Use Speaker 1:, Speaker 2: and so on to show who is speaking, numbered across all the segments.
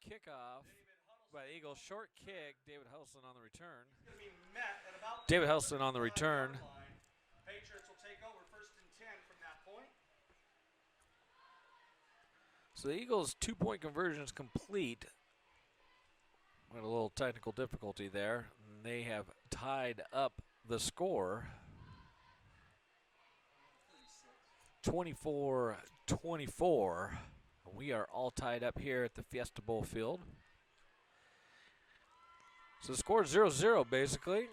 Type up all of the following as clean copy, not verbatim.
Speaker 1: kickoff by the Eagles. Short kick, David Huddleston on the return. David Huddleston on the return.
Speaker 2: Patriots will take over 1st and 10 from that point.
Speaker 1: So the Eagles' 2-point conversion is complete. We had a little technical difficulty there. And they have tied up the score. 24-24. We are all tied up here at the Fiesta Bowl field. So the score is 0-0 basically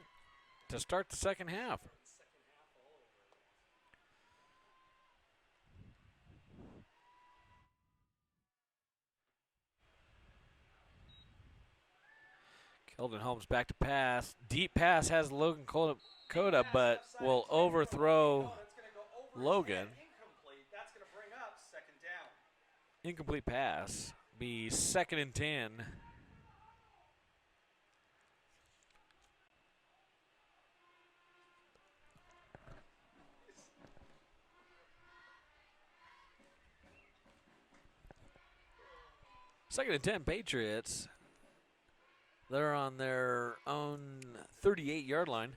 Speaker 1: to start the second half. Keldon Holmes back to pass. Deep pass has Logan Cota, but will overthrow Logan.
Speaker 2: That's going to bring up 2nd down.
Speaker 1: Incomplete pass. Be 2nd and 10. Second and 10 Patriots. They're on their own 38-yard line.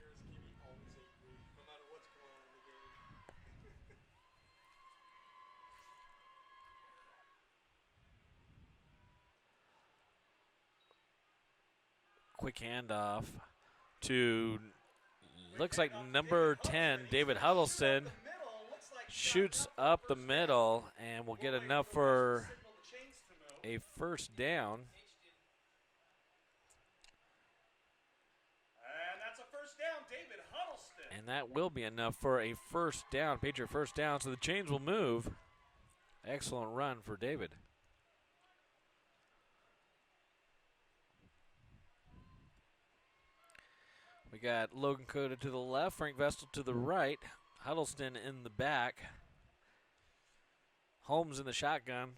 Speaker 1: Quick handoff to, looks like number 10, David Huddleston, shoots up the middle and will get enough for a 1st down.
Speaker 2: And that's a 1st down, David Huddleston.
Speaker 1: And that will be enough for a 1st down, Patriot 1st down, so the chains will move. Excellent run for David. We got Logan Cota to the left, Frank Vestal to the right, Huddleston in the back, Holmes in the shotgun.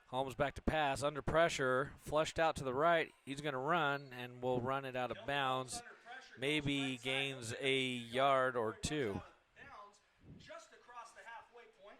Speaker 1: Holmes back to pass, under pressure, flushed out to the right. He's going to run, and will run it out of bounds. Maybe gains a yard or 2.
Speaker 2: Just across the halfway point.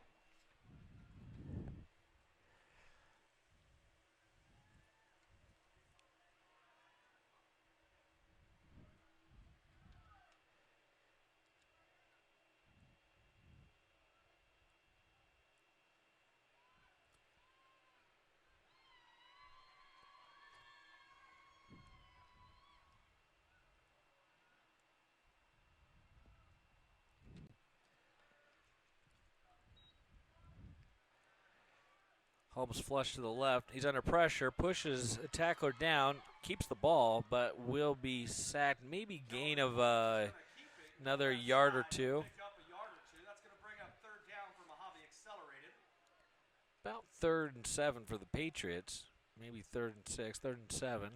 Speaker 1: Holmes flush to the left. He's under pressure, pushes a tackler down, keeps the ball, but will be sacked. Maybe gain of another yard or 2.
Speaker 2: That's going to bring up 3rd down for Mohave accelerated.
Speaker 1: About 3rd and 7 for the Patriots. Maybe 3rd and 6, 3rd and 7.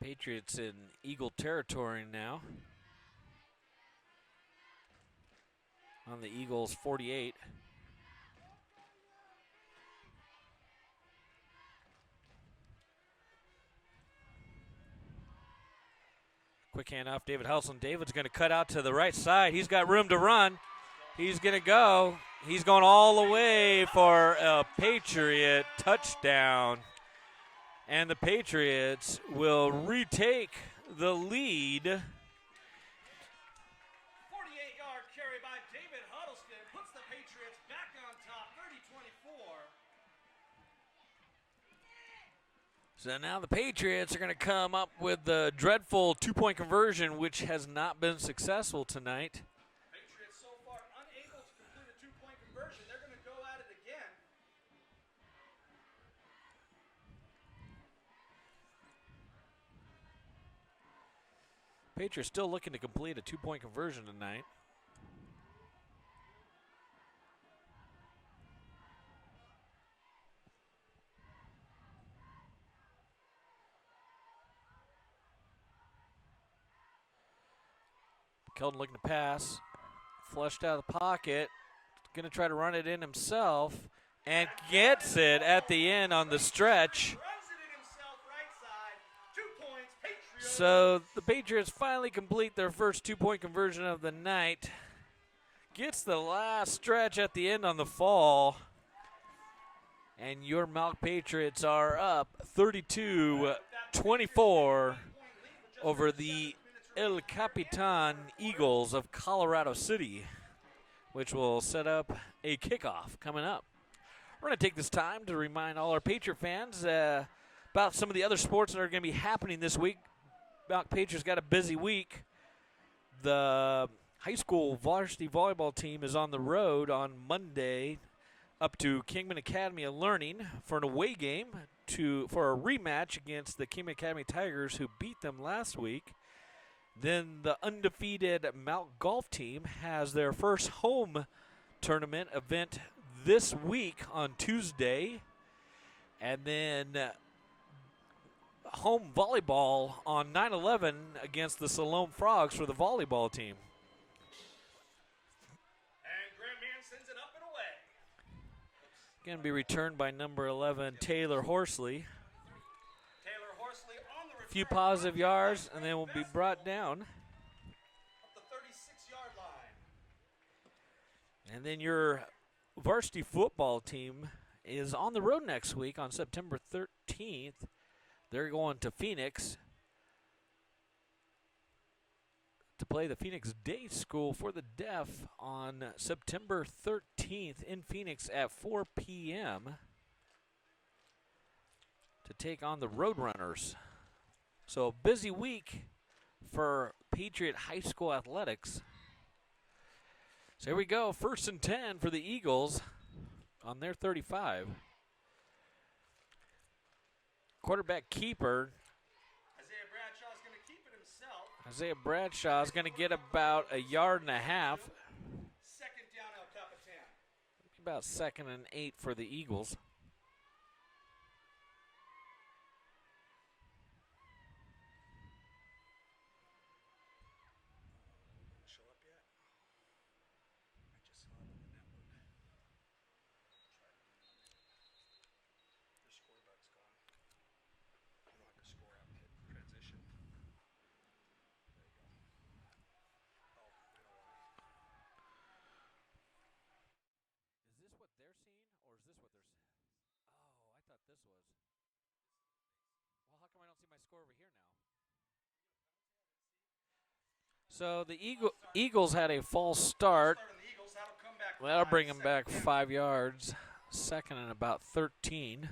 Speaker 1: Patriots in Eagle territory now. On the Eagles' 48. Quick handoff, David Huddleston. David's going to cut out to the right side. He's got room to run. He's going to go. He's going all the way for a Patriot touchdown. And the Patriots will retake the lead.
Speaker 2: 48-yard carry by David Huddleston puts the Patriots back on top, 30-24.
Speaker 1: So now the Patriots are going to come up with the dreadful 2-point conversion, which has not been successful tonight.
Speaker 2: Patriots so far unable to complete a 2-point conversion. They're going to go at it again.
Speaker 1: Patriots still looking to complete a 2-point conversion tonight. Keldon looking to pass. Flushed out of the pocket. Going to try to run it in himself. And gets it at the end on the stretch.
Speaker 2: Runs it in himself right side. 2 points, Patriots.
Speaker 1: So the Patriots finally complete their first 2-point conversion of the night. Gets the last stretch at the end on the fall. And your MALC Patriots are up 32-24 over the El Capitan Eagles of Colorado City, which will set up a kickoff coming up. We're going to take this time to remind all our Patriot fans about some of the other sports that are going to be happening this week. MALC Patriots got a busy week. The high school varsity volleyball team is on the road on Monday up to Kingman Academy of Learning for an away game for a rematch against the Kingman Academy Tigers, who beat them last week. Then the undefeated MALC golf team has their first home tournament event this week on Tuesday. And then home volleyball on 9/11 against the Siloam Frogs for the volleyball team.
Speaker 2: And Grandman sends it up and away.
Speaker 1: Going to be returned by number 11, Taylor Horsley.
Speaker 2: Taylor Horsley on the return.
Speaker 1: A few positive yards, and then will be brought down.
Speaker 2: Up the 36-yard line.
Speaker 1: And then your varsity football team is on the road next week on September 13th. They're going to Phoenix to play the Phoenix Day School for the Deaf on September 13th in Phoenix at 4 p.m. to take on the Roadrunners. So a busy week for Patriot High School athletics. So here we go, 1st and 10 for the Eagles on their 35. Quarterback keeper.
Speaker 2: Isaiah Bradshaw's going to keep it himself.
Speaker 1: Isaiah Bradshaw is going to get about a yard and a half.
Speaker 2: Second down, El Capitan.
Speaker 1: About 2nd and 8 for the Eagles.
Speaker 2: Show up yet? I just saw them in the network. Their scoreboard's gone. You don't have to score out and hit transition. There you go. Oh, you know what?
Speaker 1: Is this what they're seeing, or is this what they're seeing? Oh, I thought this was. Well, how come I don't see my score over here now? So the Eagles had a false start.
Speaker 2: Starting the Eagles, that'll come back.
Speaker 1: That'll
Speaker 2: five,
Speaker 1: bring them
Speaker 2: second
Speaker 1: back
Speaker 2: down.
Speaker 1: 5 yards. 2nd and about 13.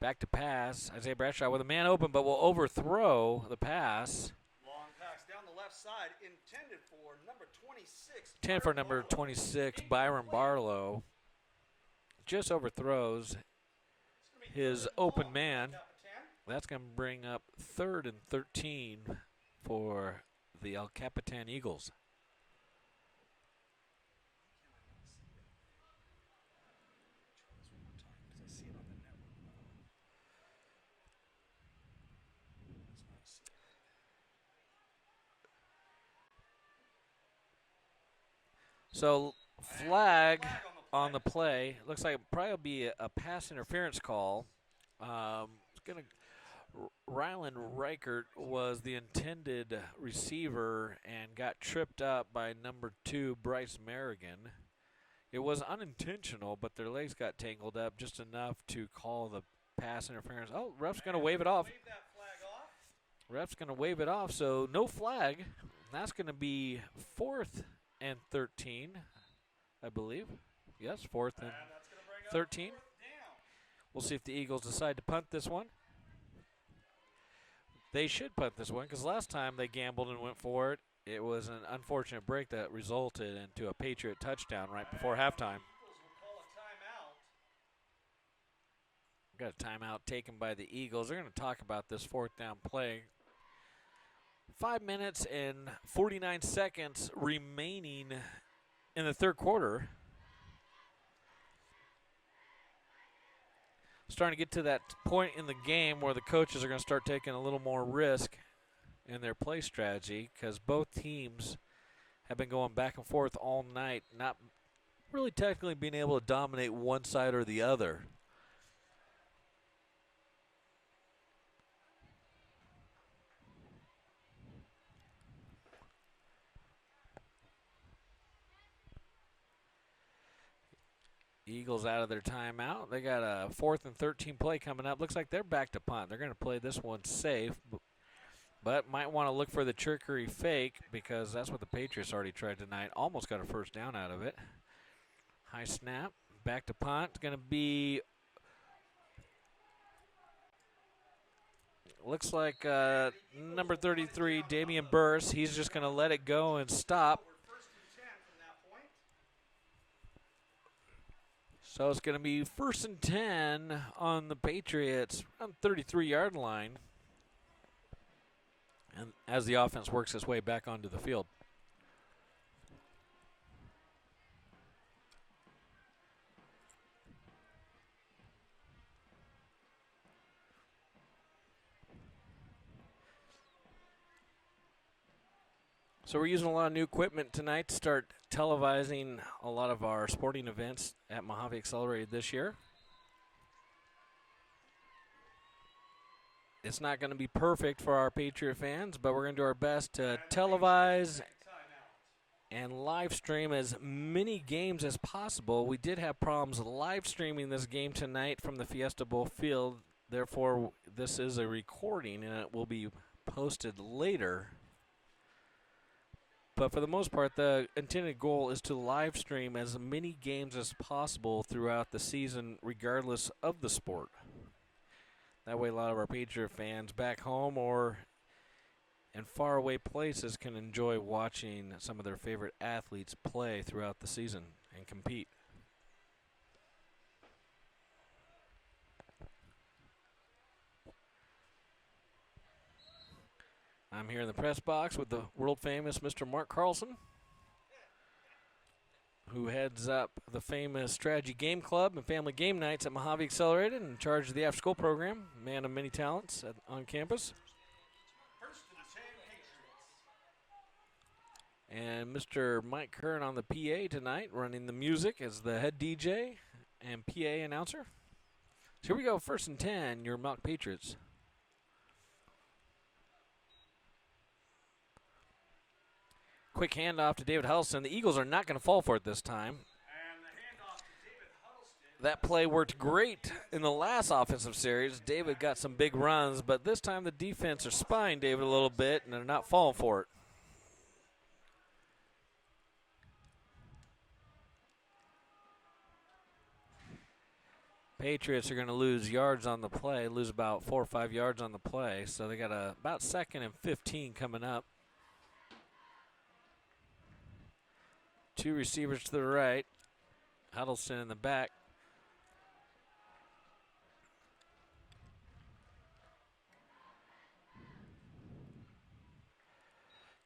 Speaker 1: Back to pass. Isaiah Bradshaw with a man open, but will overthrow the pass.
Speaker 2: Long pass down the left side, intended for number 26.
Speaker 1: 10 for
Speaker 2: Byron
Speaker 1: number
Speaker 2: Barlow.
Speaker 1: 26, Byron Barlow. Just overthrows
Speaker 2: It's gonna be
Speaker 1: his
Speaker 2: third and
Speaker 1: open
Speaker 2: long,
Speaker 1: man.
Speaker 2: Capitan.
Speaker 1: That's going to bring up 3rd and 13 for the El Capitan Eagles. So flag on the play. Looks like it'll probably be a pass interference call. Rylan Reichert was the intended receiver and got tripped up by number 2, Bryce Merrigan. It was unintentional, but their legs got tangled up just enough to call the pass interference. Oh, ref's going to wave it off.
Speaker 2: Wave that flag off.
Speaker 1: Ref's going to wave it off, so no flag. That's going to be 4th and 13, I believe. Yes, 4th and
Speaker 2: And that's gonna bring up
Speaker 1: 13.
Speaker 2: 4th down.
Speaker 1: We'll see if the Eagles decide to punt this one. They should punt this one because last time they gambled and went for it, it was an unfortunate break that resulted into a Patriot touchdown right before halftime.
Speaker 2: Eagles will call a timeout.
Speaker 1: Got a timeout taken by the Eagles. They're going to talk about this 4th down play. 5 minutes and 49 seconds remaining in the 3rd quarter. Starting to get to that point in the game where the coaches are going to start taking a little more risk in their play strategy because both teams have been going back and forth all night, not really technically being able to dominate one side or the other. Eagles out of their timeout. They got a 4th and 13 play coming up. Looks like they're back to punt. They're going to play this one safe, but might want to look for the trickery fake because that's what the Patriots already tried tonight. Almost got a first down out of it. High snap. Back to punt. It's going to be, looks like number 33, Damian Burris. He's just going to let it go and stop. So it's going to be 1st and 10 on the Patriots on 33-yard line. And as the offense works its way back onto the field. So we're using a lot of new equipment tonight to start televising a lot of our sporting events at Mohave Accelerated this year. It's not going to be perfect for our Patriot fans, but we're going to do our best to televise and live stream as many games as possible. We did have problems live streaming this game tonight from the Fiesta Bowl field. Therefore, this is a recording and it will be posted later. But for the most part, the intended goal is to live stream as many games as possible throughout the season, regardless of the sport. That way, a lot of our Patriot fans back home or in faraway places can enjoy watching some of their favorite athletes play throughout the season and compete. I'm here in the press box with the world-famous Mr. Mark Carlson, who heads up the famous Strategy Game Club and Family Game Nights at Mohave Accelerated and in charge of the after-school program, man of many talents on campus. And Mr. Mike Kern on the PA tonight, running the music as the head DJ and PA announcer. So here we go, 1st and 10, your MALC Patriots. Quick handoff to David Huddleston. The Eagles are not going to fall for it this time. That play worked great in the last offensive series. David got some big runs, but this time the defense are spying David a little bit, and they're not falling for it. Patriots are going to lose yards on the play, lose about 4 or 5 yards on the play, so they got about 2nd and 15 coming up. 2 receivers to the right. Huddleston in the back.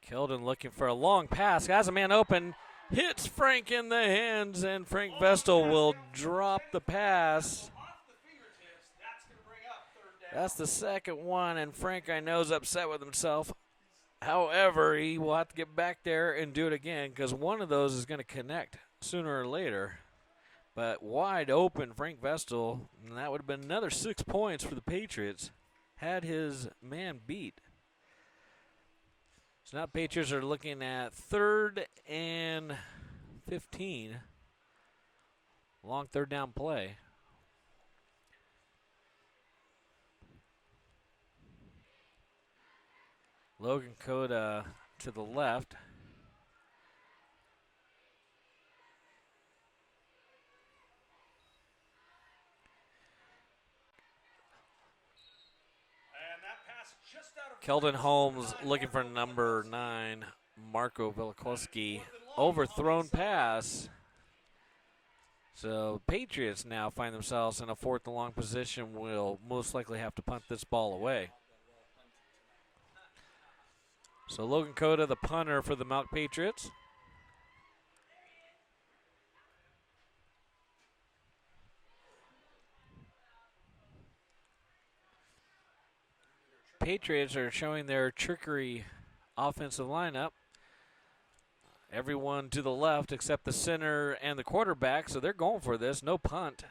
Speaker 1: Keldon looking for a long pass. Has a man open. Hits Frank in the hands, and Frank Vestal will drop the pass. That's the 2nd one, and Frank, I know, is upset with himself. However, he will have to get back there and do it again because one of those is going to connect sooner or later. But wide open, Frank Vestal, and that would have been another 6 points for the Patriots, had his man beat. So now Patriots are looking at 3rd and 15. Long 3rd down play. Logan Coda to the left. Keldon Holmes looking for number 9, Marco Velikovsky. Overthrown pass. So Patriots now find themselves in a 4th and long position. Will most likely have to punt this ball away. So Logan Coda, the punter for the MALC Patriots. Patriots are showing their trickery offensive lineup. Everyone to the left except the center and the quarterback, so they're going for this. No punt.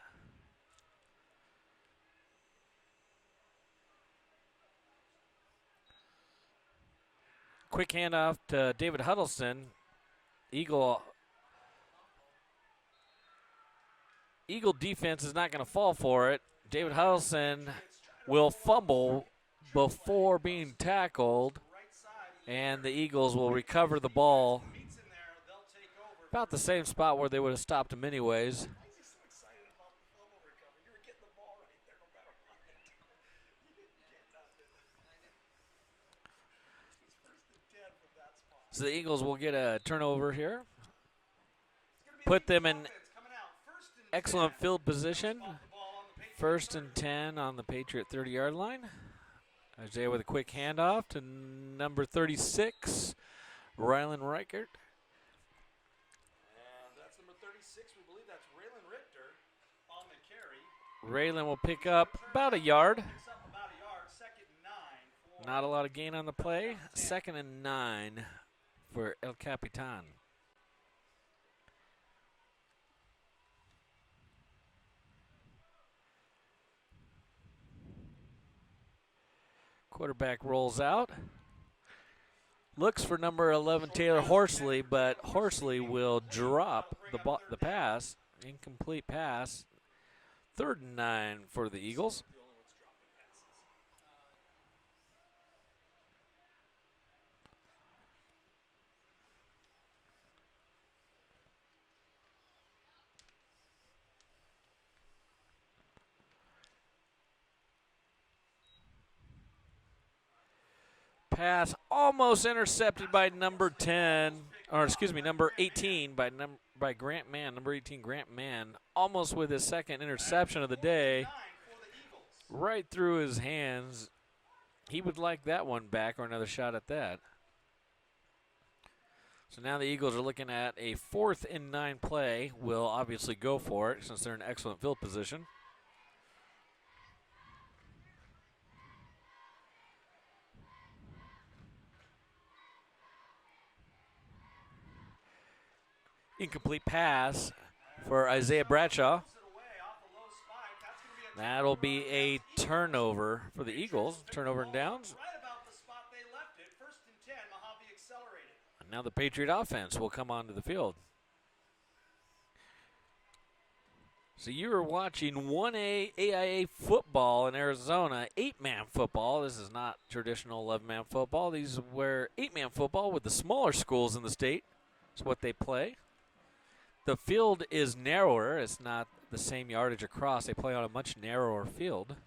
Speaker 1: Quick handoff to David Huddleston. Eagle Eagle defense is not going to fall for it. David Huddleston will fumble before being tackled, and the Eagles will recover the ball about the same spot where they would have stopped him anyways. So the Eagles will get a turnover here. Put them in excellent field position. 1st and 10 on the Patriot 30-yard line. Isaiah with a quick handoff to number 36, Rylan Reichert.
Speaker 2: And that's number 36. We believe that's Raylan Richter on the carry.
Speaker 1: Raylan will pick up about a yard.
Speaker 2: Picks up about a yard. 2nd and 9.
Speaker 1: Not a lot of gain on the play. 2nd and 9 for El Capitan. Quarterback rolls out. Looks for number 11, Taylor Horsley, but Horsley will drop the pass. Incomplete pass. 3rd and 9 for the Eagles. Pass almost intercepted by number 10, or excuse me, number 18 by Grant Mann. Number 18, Grant Mann, almost with his 2nd interception of the day, right through his hands. He would like that one back or another shot at that. So now the Eagles are looking at a 4th and 9 play. Will obviously go for it since they're in excellent field position. Incomplete pass for Isaiah Bradshaw. That'll be a turnover for the Eagles. Turnover and downs. And now the Patriot offense will come onto the field. So you are watching 1A AIA football in Arizona, 8-man football. This is not traditional 11-man football. These were 8-man football with the smaller schools in the state. That's what they play. The field is narrower. It's not the same yardage across. They play on a much narrower field,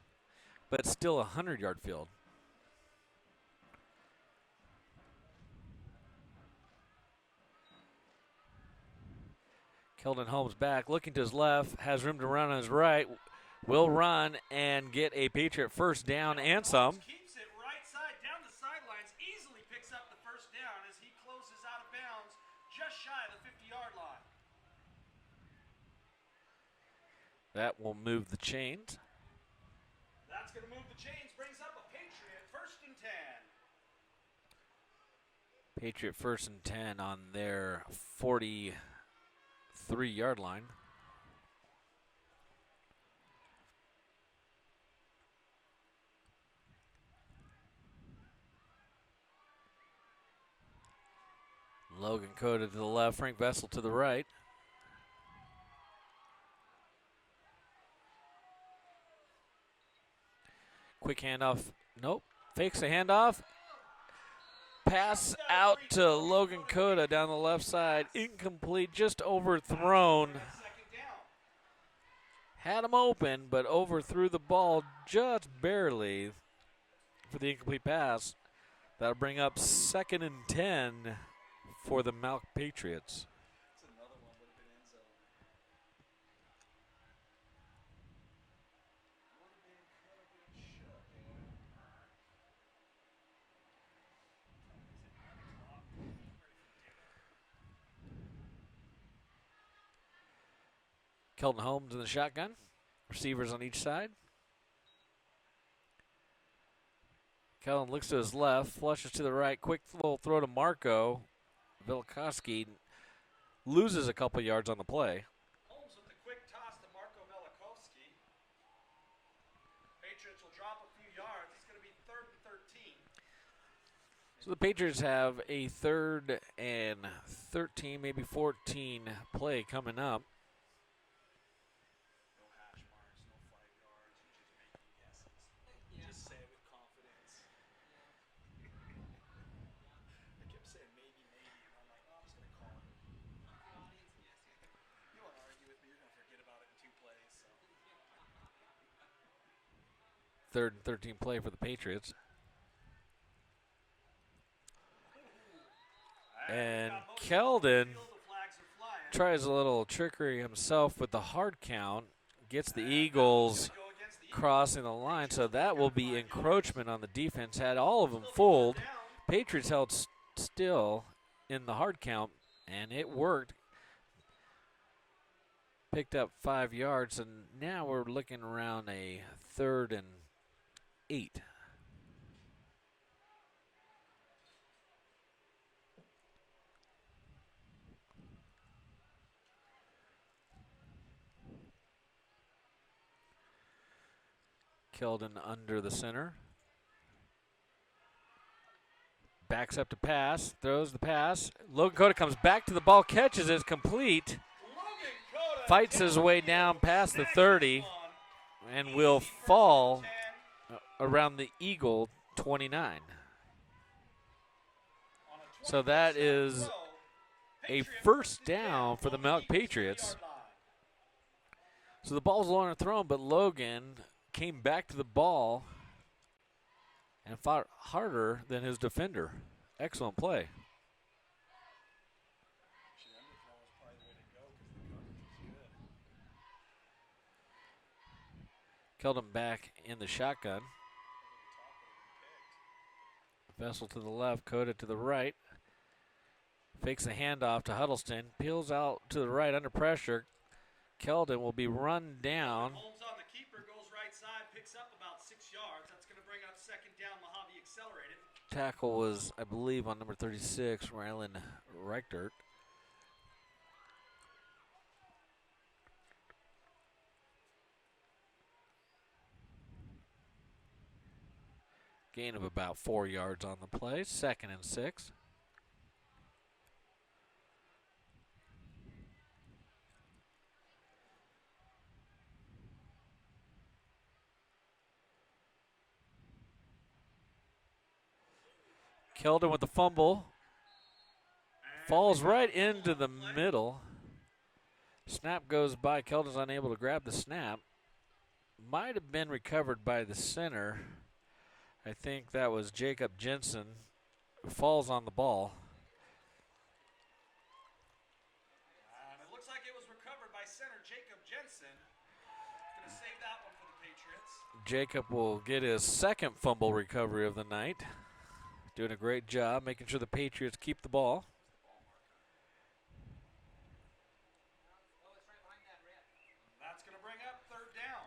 Speaker 1: but it's still a 100-yard field. Keldon Holmes back, looking to his left, has room to run on his right, will run and get a Patriot first down and some.
Speaker 2: Keeps it right side down the sidelines, easily picks up the first down as he closes out of bounds just shy of the 50-yard line.
Speaker 1: That will move the chains.
Speaker 2: That's going to move the chains, brings up a Patriot 1st and 10.
Speaker 1: Patriot 1st and 10 on their 43-yard line. Logan Cota to the left, Frank Vessel to the right. Quick handoff. Nope. Fakes the handoff. Pass out to Logan Cota down the left side. Incomplete. Just overthrown. Had him open, but overthrew the ball just barely for the incomplete pass. That'll bring up 2nd and 10 for the MALC Patriots. Keldon Holmes in the shotgun. Receivers on each side. Keldon looks to his left, flushes to the right. Quick little throw to Marco. Velikoski loses a couple yards on the play.
Speaker 2: Holmes with the quick toss to Marco Velikoski. Patriots will drop a few yards. It's going to be 3rd and 13.
Speaker 1: So the Patriots have a 3rd and 13, maybe 14 play coming up. 3rd and 13 play for the Patriots. And Keldon tries a little trickery himself with the hard count, gets the Eagles crossing the line, so that will be encroachment on the defense. Had all of them fooled. Patriots held still in the hard count, and it worked. Picked up 5 yards, and now we're looking around a 3rd and 8. Keldon under the center. Backs up to pass, throws the pass. Logan Cota comes back to the ball, catches it, complete. Fights his way down past the 30 and will fall around the Eagle 29. So that is a first down for the MALC Patriots. So the ball's low and thrown, but Logan came back to the ball and fought harder than his defender. Excellent play. Keldon back in the shotgun. Vessel to the left, Cota to the right. Fakes a handoff to Huddleston. Peels out to the right under pressure. Keldon will be run down.
Speaker 3: Holmes on the keeper, goes right side, picks up about 6 yards. That's going to bring up 2nd down. Mohave accelerated.
Speaker 1: Tackle was, I believe, on number 36, Rylan Reichtert. Gain of about 4 yards on the play. 2nd and 6. Keldon with the fumble. Falls right into the middle. Snap goes by. Keldon's unable to grab the snap. Might have been recovered by the center. I think that was Jacob Jensen, who falls on the ball.
Speaker 3: And it looks like it was recovered by center Jacob Jensen. Going to save that one for the Patriots.
Speaker 1: Jacob will get his 2nd fumble recovery of the night. Doing a great job making sure the Patriots keep the ball.
Speaker 3: That's going to bring up 3rd down.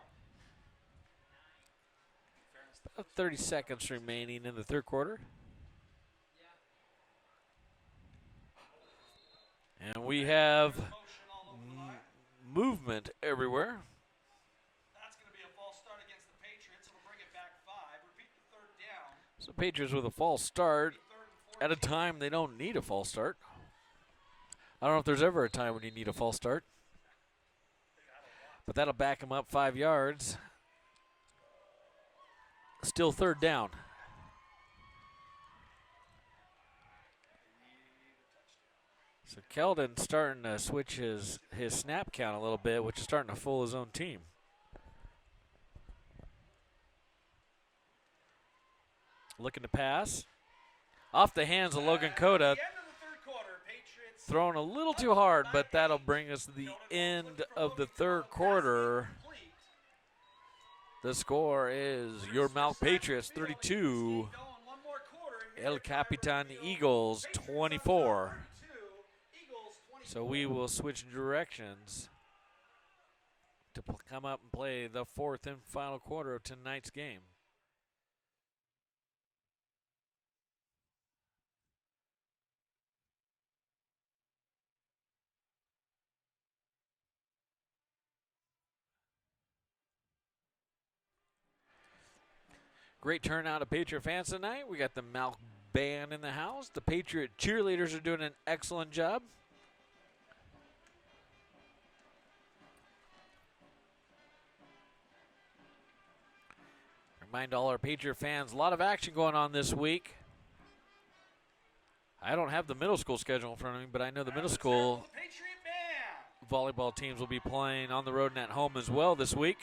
Speaker 1: About 30 seconds remaining in the 3rd quarter. And we have movement everywhere.
Speaker 3: That's going to be a false start against the Patriots. It'll bring it back 5. Repeat the 3rd down.
Speaker 1: So Patriots with a false start at a time they don't need a false start. I don't know if there's ever a time when you need a false start. But that'll back him up 5 yards. Still 3rd down. So Keldon starting to switch his snap count a little bit, which is starting to fool his own team. Looking to pass. Off the hands of Logan Cota. Thrown a little too hard, but that'll bring us to the end of the 3rd quarter. The score is your MALC Patriots 32, El Capitan Eagles 24. So we will switch directions to come up and play the 4th and final quarter of tonight's game. Great turnout of Patriot fans tonight. We got the MALC band in the house. The Patriot cheerleaders are doing an excellent job. Remind all our Patriot fans, a lot of action going on this week. I don't have the middle school schedule in front of me, but I know the middle school volleyball teams will be playing on the road and at home as well this week.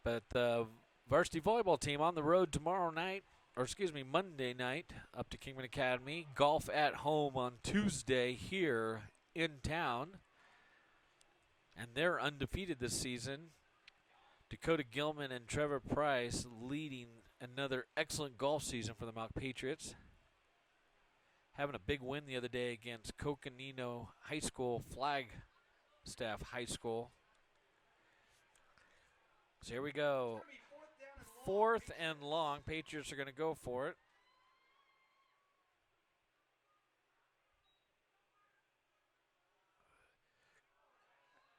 Speaker 1: But the varsity volleyball team on the road tomorrow night, or excuse me, Monday night, up to Kingman Academy. Golf at home on Tuesday here in town. And they're undefeated this season. Dakota Gilman and Trevor Price leading another excellent golf season for the MALC Patriots. Having a big win the other day against Coconino High School, Flagstaff High School. So here we go. Fourth and long. Patriots are going to go for it.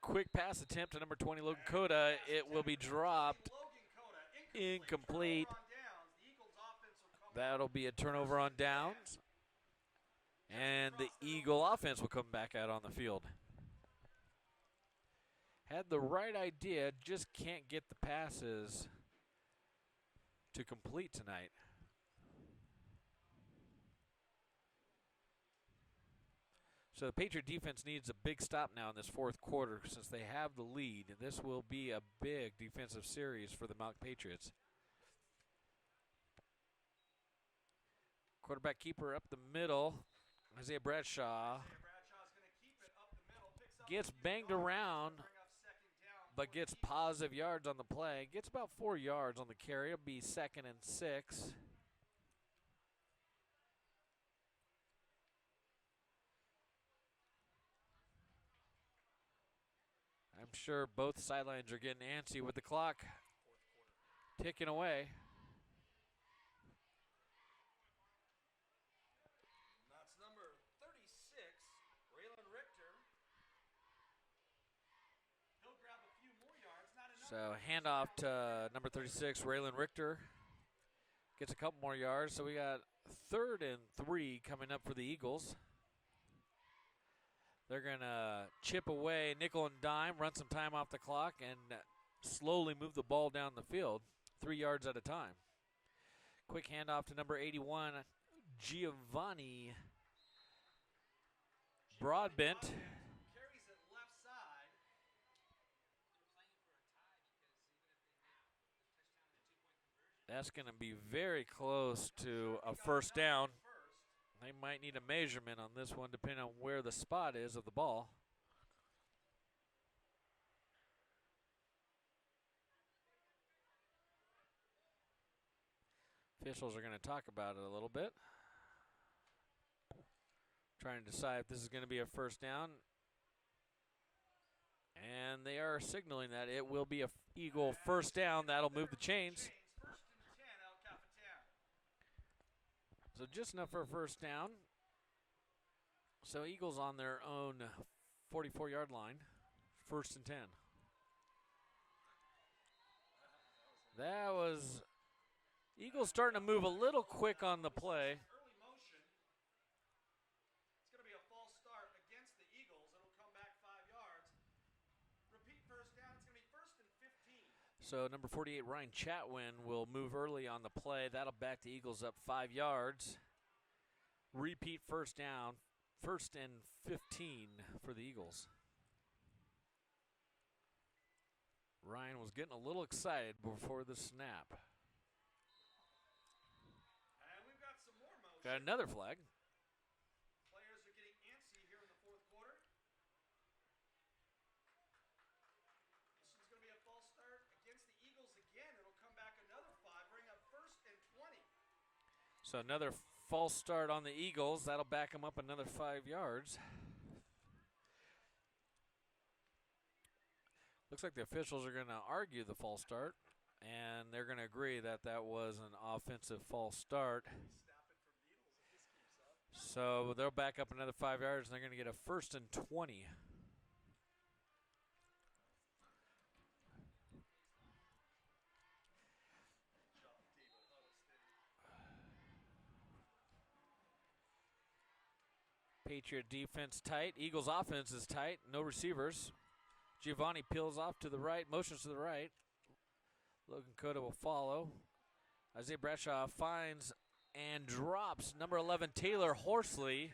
Speaker 1: Quick pass attempt to number 20, Logan Cota. It will be dropped. Incomplete. That'll be a turnover on downs. And the Eagle offense will come back out on the field. Had the right idea, just can't get the passes to complete tonight. So the Patriot defense needs a big stop now in this fourth quarter since they have the lead. This will be a big defensive series for the MALC Patriots. Quarterback keeper up the middle, Isaiah Bradshaw. Gets banged around, but gets positive yards on the play. Gets about 4 yards on the carry. It'll be 2nd and 6. I'm sure both sidelines are getting antsy with the clock ticking away.
Speaker 3: That's number 36, Raylan Richter. He'll grab a few more yards.
Speaker 1: So handoff to number 36, Raylan Richter. Gets a couple more yards. So we got 3rd and 3 coming up for the Eagles. They're going to chip away, nickel and dime, run some time off the clock, and slowly move the ball down the field, 3 yards at a time. Quick handoff to number 81, Giovanni Broadbent.
Speaker 3: Carries it left side.
Speaker 1: That's going to be very close to a first down. They might need a measurement on this one depending on where the spot is of the ball. Officials are going to talk about it a little bit. Trying to decide if this is going to be a first down. And they are signaling that it will be a Eagle first down. That'll move the chains.
Speaker 3: First and 10 out Capitan.
Speaker 1: So just enough for a first down. So Eagles on their own 44-yard line. 1st and 10. That was Eagles starting to move a little quick on the play.
Speaker 3: Early motion. It's going to be a false start against the Eagles. It'll come back 5 yards. Repeat first down. It's going to be 1st and 15.
Speaker 1: So number 48, Ryan Chatwin, will move early on the play. That'll back the Eagles up 5 yards. Repeat first down, 1st and 15 for the Eagles. Ryan was getting a little excited before the snap.
Speaker 3: And we've got some more motion.
Speaker 1: Got another flag.
Speaker 3: Players are getting antsy here in the fourth quarter. This is going to be a false start against the Eagles again. It'll come back another 5, bring up 1st and 20.
Speaker 1: So another false start on the Eagles. That'll back them up another 5 yards. Looks like the officials are going to argue the false start, and they're going to agree that that was an offensive false start. So they'll back up another 5 yards, and they're going to get a 1st and 20. Patriot defense tight. Eagles offense is tight. No receivers. Giovanni peels off to the right, motions to the right. Logan Cota will follow. Isaiah Bradshaw finds and drops number 11, Taylor Horsley.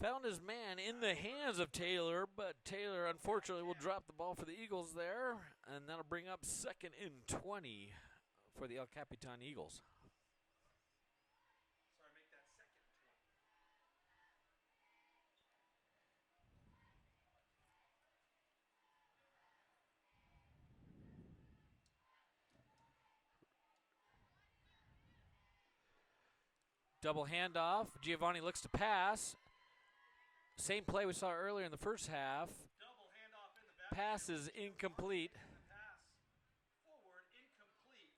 Speaker 1: Found his man in the hands of Taylor, but Taylor unfortunately will drop the ball for the Eagles there, and that'll bring up 2nd and 20 for the El Capitan Eagles.
Speaker 3: Sorry, make that 2nd and 20.
Speaker 1: Double handoff. Giovanni looks to pass. Same play we saw earlier in the first half.
Speaker 3: Double handoff in the back.
Speaker 1: Pass is incomplete.
Speaker 3: Pass forward, incomplete.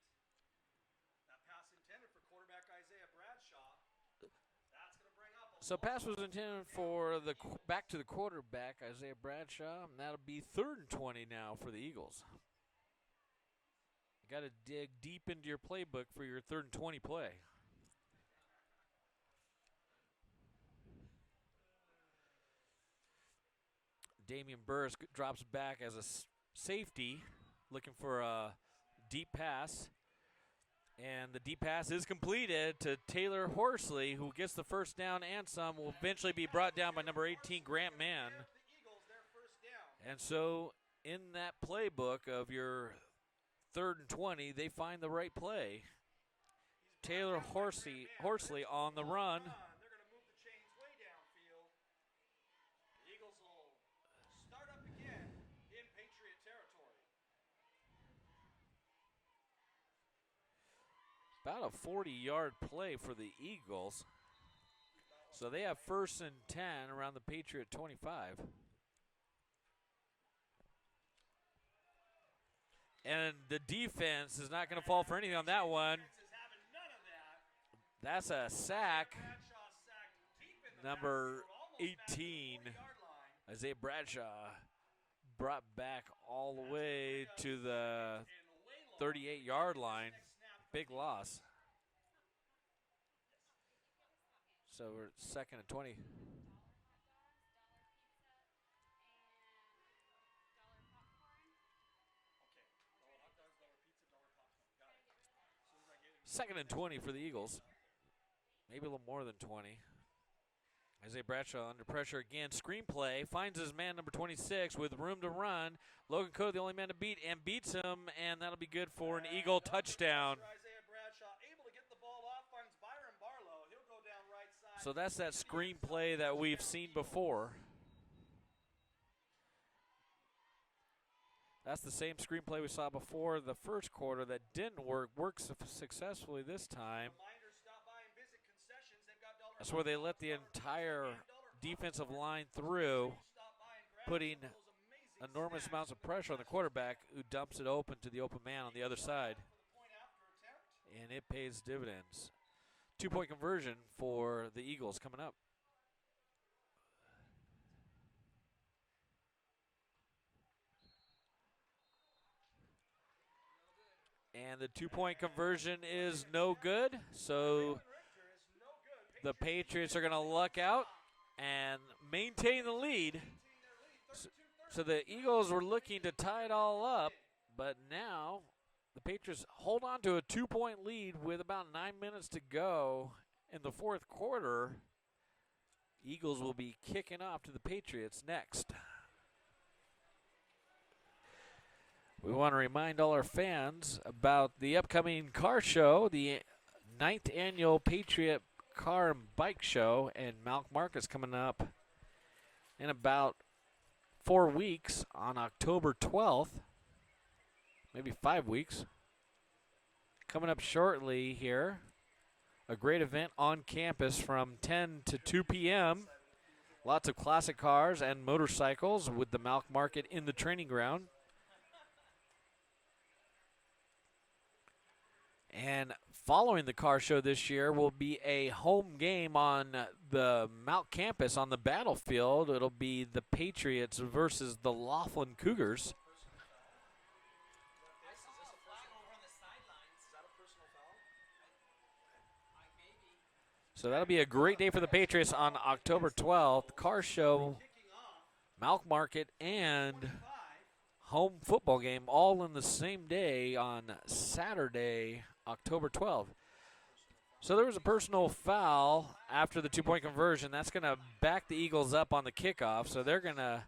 Speaker 3: That pass intended for quarterback Isaiah Bradshaw. That's going to bring up a
Speaker 1: So pass was intended for the back to the quarterback, Isaiah Bradshaw, and that'll be 3rd and 20 now for the Eagles. You got to dig deep into your playbook for your 3rd and 20 play. Damian Burris drops back as a safety, looking for a deep pass. And the deep pass is completed to Taylor Horsley, who gets the first down and some. Will eventually be brought down by number 18, Grant Mann. And so in that playbook of your 3rd and 20, they find the right play. Taylor Horsley on the run.
Speaker 3: They're going to move the chains way downfield. The Eagles will start up again in Patriot territory.
Speaker 1: About a 40-yard play for the Eagles. So they have 1st and 10 around the Patriot 25. And the defense is not going to fall for anything on that one. That's a sack. Number 18, Isaiah Bradshaw, brought back all the way to the 38-yard line. Big loss. So we're 2nd and 20. Second and 20 for the Eagles. Maybe a little more than 20. Isaiah Bradshaw under pressure again. Screenplay finds his man number 26 with room to run. Logan Coe, the only man to beat, and beats him, and that'll be good for an Eagle touchdown.
Speaker 3: Isaiah Bradshaw able to get the ball off, finds Byron Barlow. He'll go down right side.
Speaker 1: So that's that screenplay that we've seen before. That's the same screenplay we saw before the first quarter that didn't work. Works successfully this time. That's where they let the entire defensive line through, putting enormous amounts of pressure on the quarterback, who dumps it open to the open man on the other side. And it pays dividends. 2-point conversion for the Eagles coming up. And the 2-point conversion is no good. So the Patriots are going to luck out and maintain the lead. So the Eagles were looking to tie it all up, but now the Patriots hold on to a 2-point lead with about 9 minutes to go in the 4th quarter. Eagles will be kicking off to the Patriots next. We want to remind all our fans about the upcoming car show, the 9th annual Patriot Car and Bike Show, and MALC Market's coming up in about 4 weeks on October 12th, maybe 5 weeks. Coming up shortly here, a great event on campus from 10 to 2 p.m. Lots of classic cars and motorcycles with the MALC Market in the training ground. And following the car show this year will be a home game on the MALC campus on the battlefield. It'll be the Patriots versus the Laughlin Cougars. So that'll be a great day for the Patriots on October 12th. Car show, MALC Market, and home football game all in the same day on Saturday, October 12th. So there was a personal foul after the 2-point conversion. That's going to back the Eagles up on the kickoff. So they're going to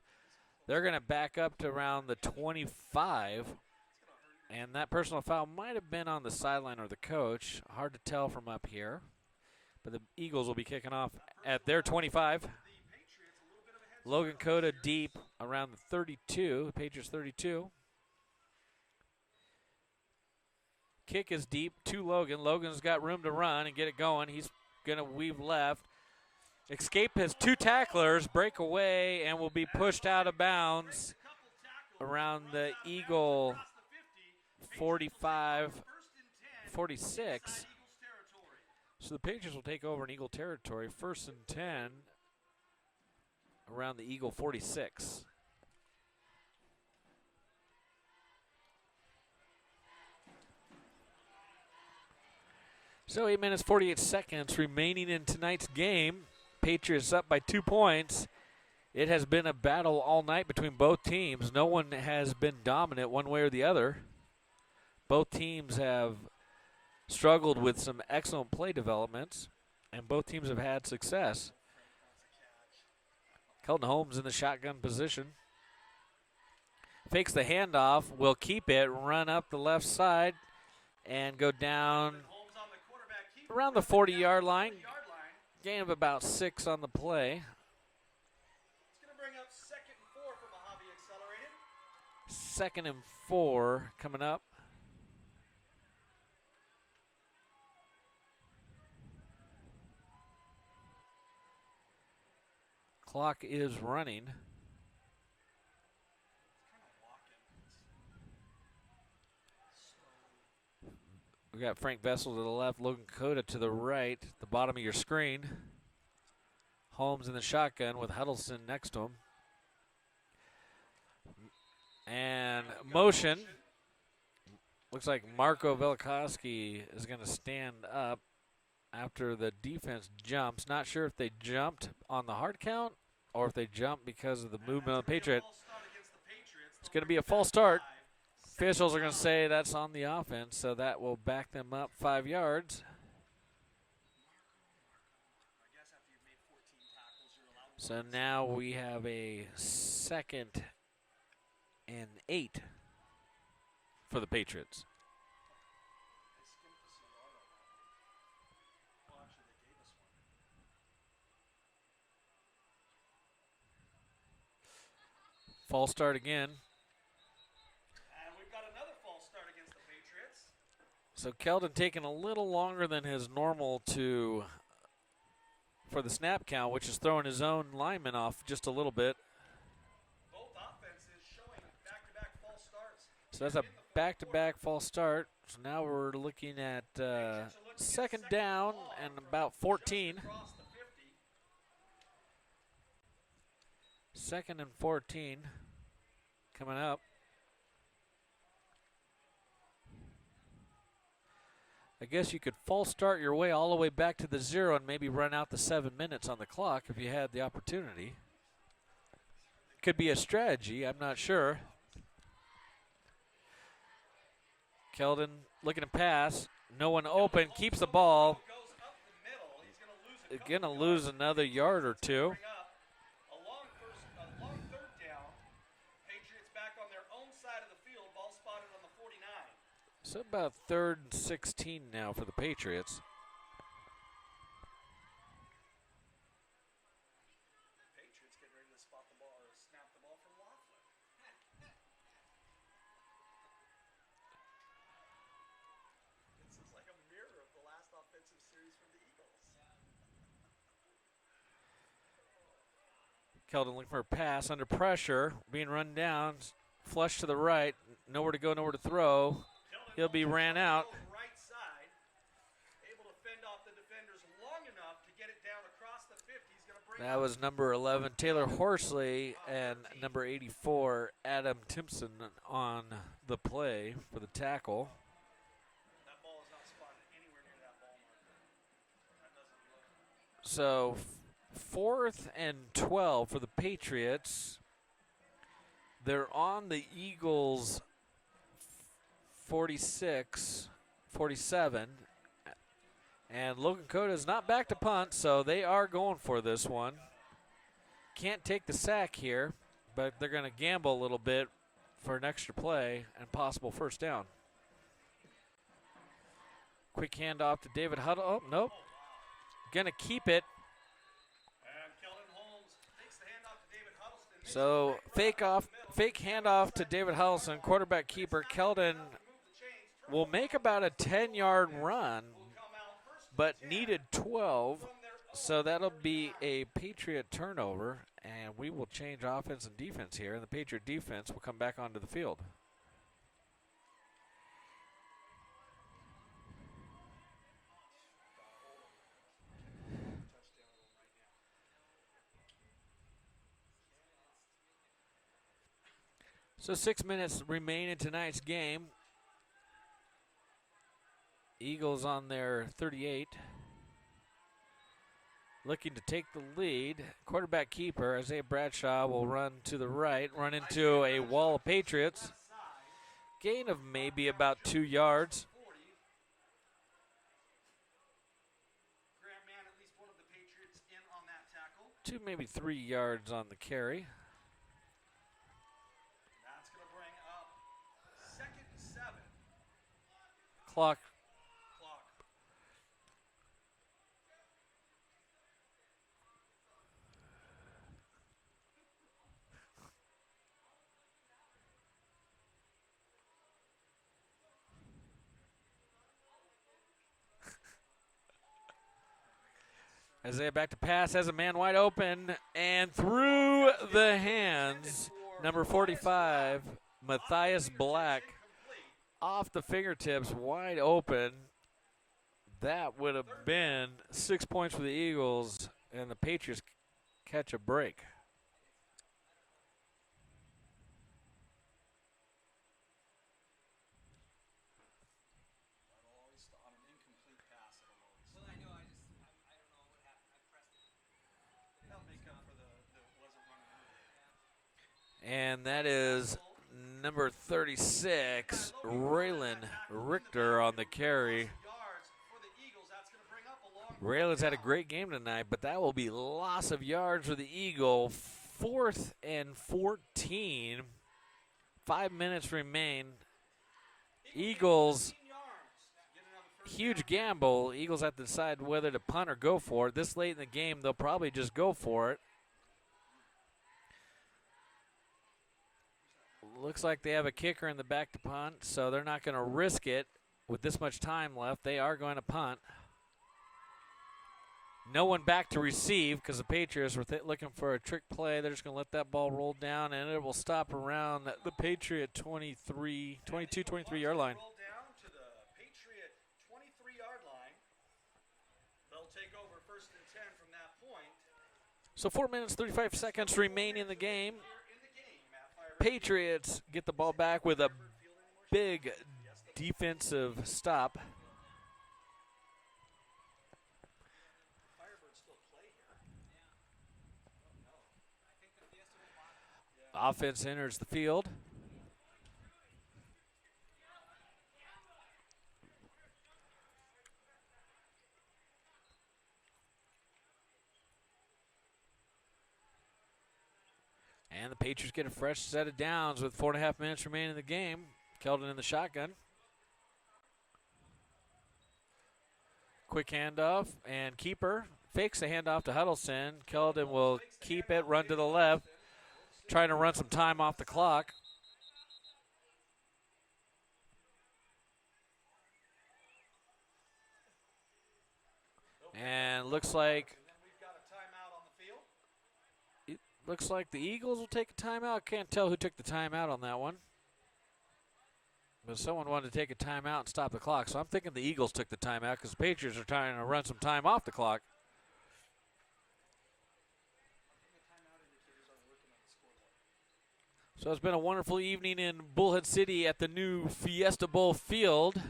Speaker 1: back up to around the 25. And that personal foul might have been on the sideline or the coach. Hard to tell from up here. But the Eagles will be kicking off at their 25. Logan Cota deep around the 32. The Patriots 32. Kick is deep to Logan. Logan's got room to run and get it going. He's going to weave left. Escape has 2 tacklers, break away, and will be pushed out of bounds around the Eagle 45, 46. So the Patriots will take over in Eagle territory. 1st and 10 around the Eagle 46. So 8 minutes, 48 seconds remaining in tonight's game. Patriots up by 2 points. It has been a battle all night between both teams. No one has been dominant one way or the other. Both teams have struggled with some excellent play developments, and both teams have had success. Kelton Holmes in the shotgun position. Fakes the handoff, will keep it, run up the left side, and go down around the 40-yard line. Gain of about 6 on the play.
Speaker 3: It's going to bring up 2nd and 4 for Mohave accelerated.
Speaker 1: 2nd and 4 coming up. Clock is running. We got Frank Vessel to the left, Logan Cota to the right, the bottom of your screen. Holmes in the shotgun with Huddleston next to him. And motion. Looks like Marco Velikowski is going to stand up after the defense jumps. Not sure if they jumped on the hard count or if they jumped because of the movement of the Patriot. It's going to be a false start. Officials are going to say that's on the offense, so that will back them up 5 yards. So now we have a 2nd and 8 for the Patriots. False start again. So Keldon taking a little longer than his normal for the snap count, which is throwing his own lineman off just a little bit.
Speaker 3: Both offenses showing back-to-back false starts.
Speaker 1: So that's a back-to-back false start. So now we're looking at 2nd down and about 14. 2nd and 14 coming up. I guess you could false start your way all the way back to the 0 and maybe run out the 7 minutes on the clock if you had the opportunity. Could be a strategy, I'm not sure. Keldon looking to pass. No one open, keeps the ball. Going to lose another yard or 2. So about 3rd and 16 now for the Patriots.
Speaker 3: Patriots getting ready to spot the ball or snap the ball from Laughlin. This is like a mirror of the last offensive series from the Eagles.
Speaker 1: Keldon looking for a pass under pressure, being run down, flush to the right, nowhere to go, nowhere to throw. He'll be ran out.
Speaker 3: Right side, able to fend off the defenders long enough to get it down across the 50. He's going to bring
Speaker 1: that was number 11, Taylor Horsley, and number 84, Adam Timpson on the play for the tackle.
Speaker 3: That ball is not spotted anywhere near that ball marker. That
Speaker 1: So
Speaker 3: doesn't look.
Speaker 1: 4th and 12 for the Patriots. They're on the Eagles' 46, 47. And Logan Cota is not back to punt, so they are going for this one. Can't take the sack here, but they're going to gamble a little bit for an extra play and possible first down. Quick handoff to David Huddle. Oh, nope. Going to keep it.
Speaker 3: And Keldon Holmes takes the handoff to David Huddleston.
Speaker 1: So fake handoff to David Huddleston, quarterback keeper. Keldon will make about a 10-yard run, but needed 12. So that'll be a Patriot turnover, and we will change offense and defense here, and the Patriot defense will come back onto the field. So 6 minutes remain in tonight's game. Eagles on their 38. Looking to take the lead. Quarterback keeper, Isaiah Bradshaw, will run to the right, run into a wall of Patriots. Gain of maybe about 2 yards.
Speaker 3: Graham Mann, at least one of the Patriots in on that tackle.
Speaker 1: 2, maybe 3 yards on the carry.
Speaker 3: That's going to bring up 2nd and 7.
Speaker 1: Clock. Isaiah back to pass, has a man wide open, and through the hands, number 45, Matthias Black, off the fingertips, wide open. That would have been 6 points for the Eagles, and the Patriots catch a break. And that is number 36, Raylan Richter on the carry. Raylan's had a great game tonight, but that will be loss of yards for the Eagle. 4th and 14. 5 minutes remain. Eagles, huge gamble. Eagles have to decide whether to punt or go for it. This late in the game, they'll probably just go for it. Looks like they have a kicker in the back to punt, so they're not going to risk it with this much time left. They are going to punt. No one back to receive because the Patriots were looking for a trick play. They're just going to let that ball roll down, and it will stop around the Patriot 22-23-yard line.
Speaker 3: Roll down to the Patriot 23-yard line. They'll take over 1st and 10 from that point.
Speaker 1: So 4 minutes, 35 seconds remain in the game. Patriots get the ball back with a big defensive stop. Offense enters the field. And the Patriots get a fresh set of downs with 4.5 minutes remaining in the game. Keldon in the shotgun. Quick handoff, and keeper fakes the handoff to Huddleston. Keldon will keep it, run to the left, trying to run some time off the clock. And looks like the Eagles will take a timeout. Can't tell who took the timeout on that one. But someone wanted to take a timeout and stop the clock. So I'm thinking the Eagles took the timeout because the Patriots are trying to run some time off the clock. So it's been a wonderful evening in Bullhead City at the new Fiesta Bowl field.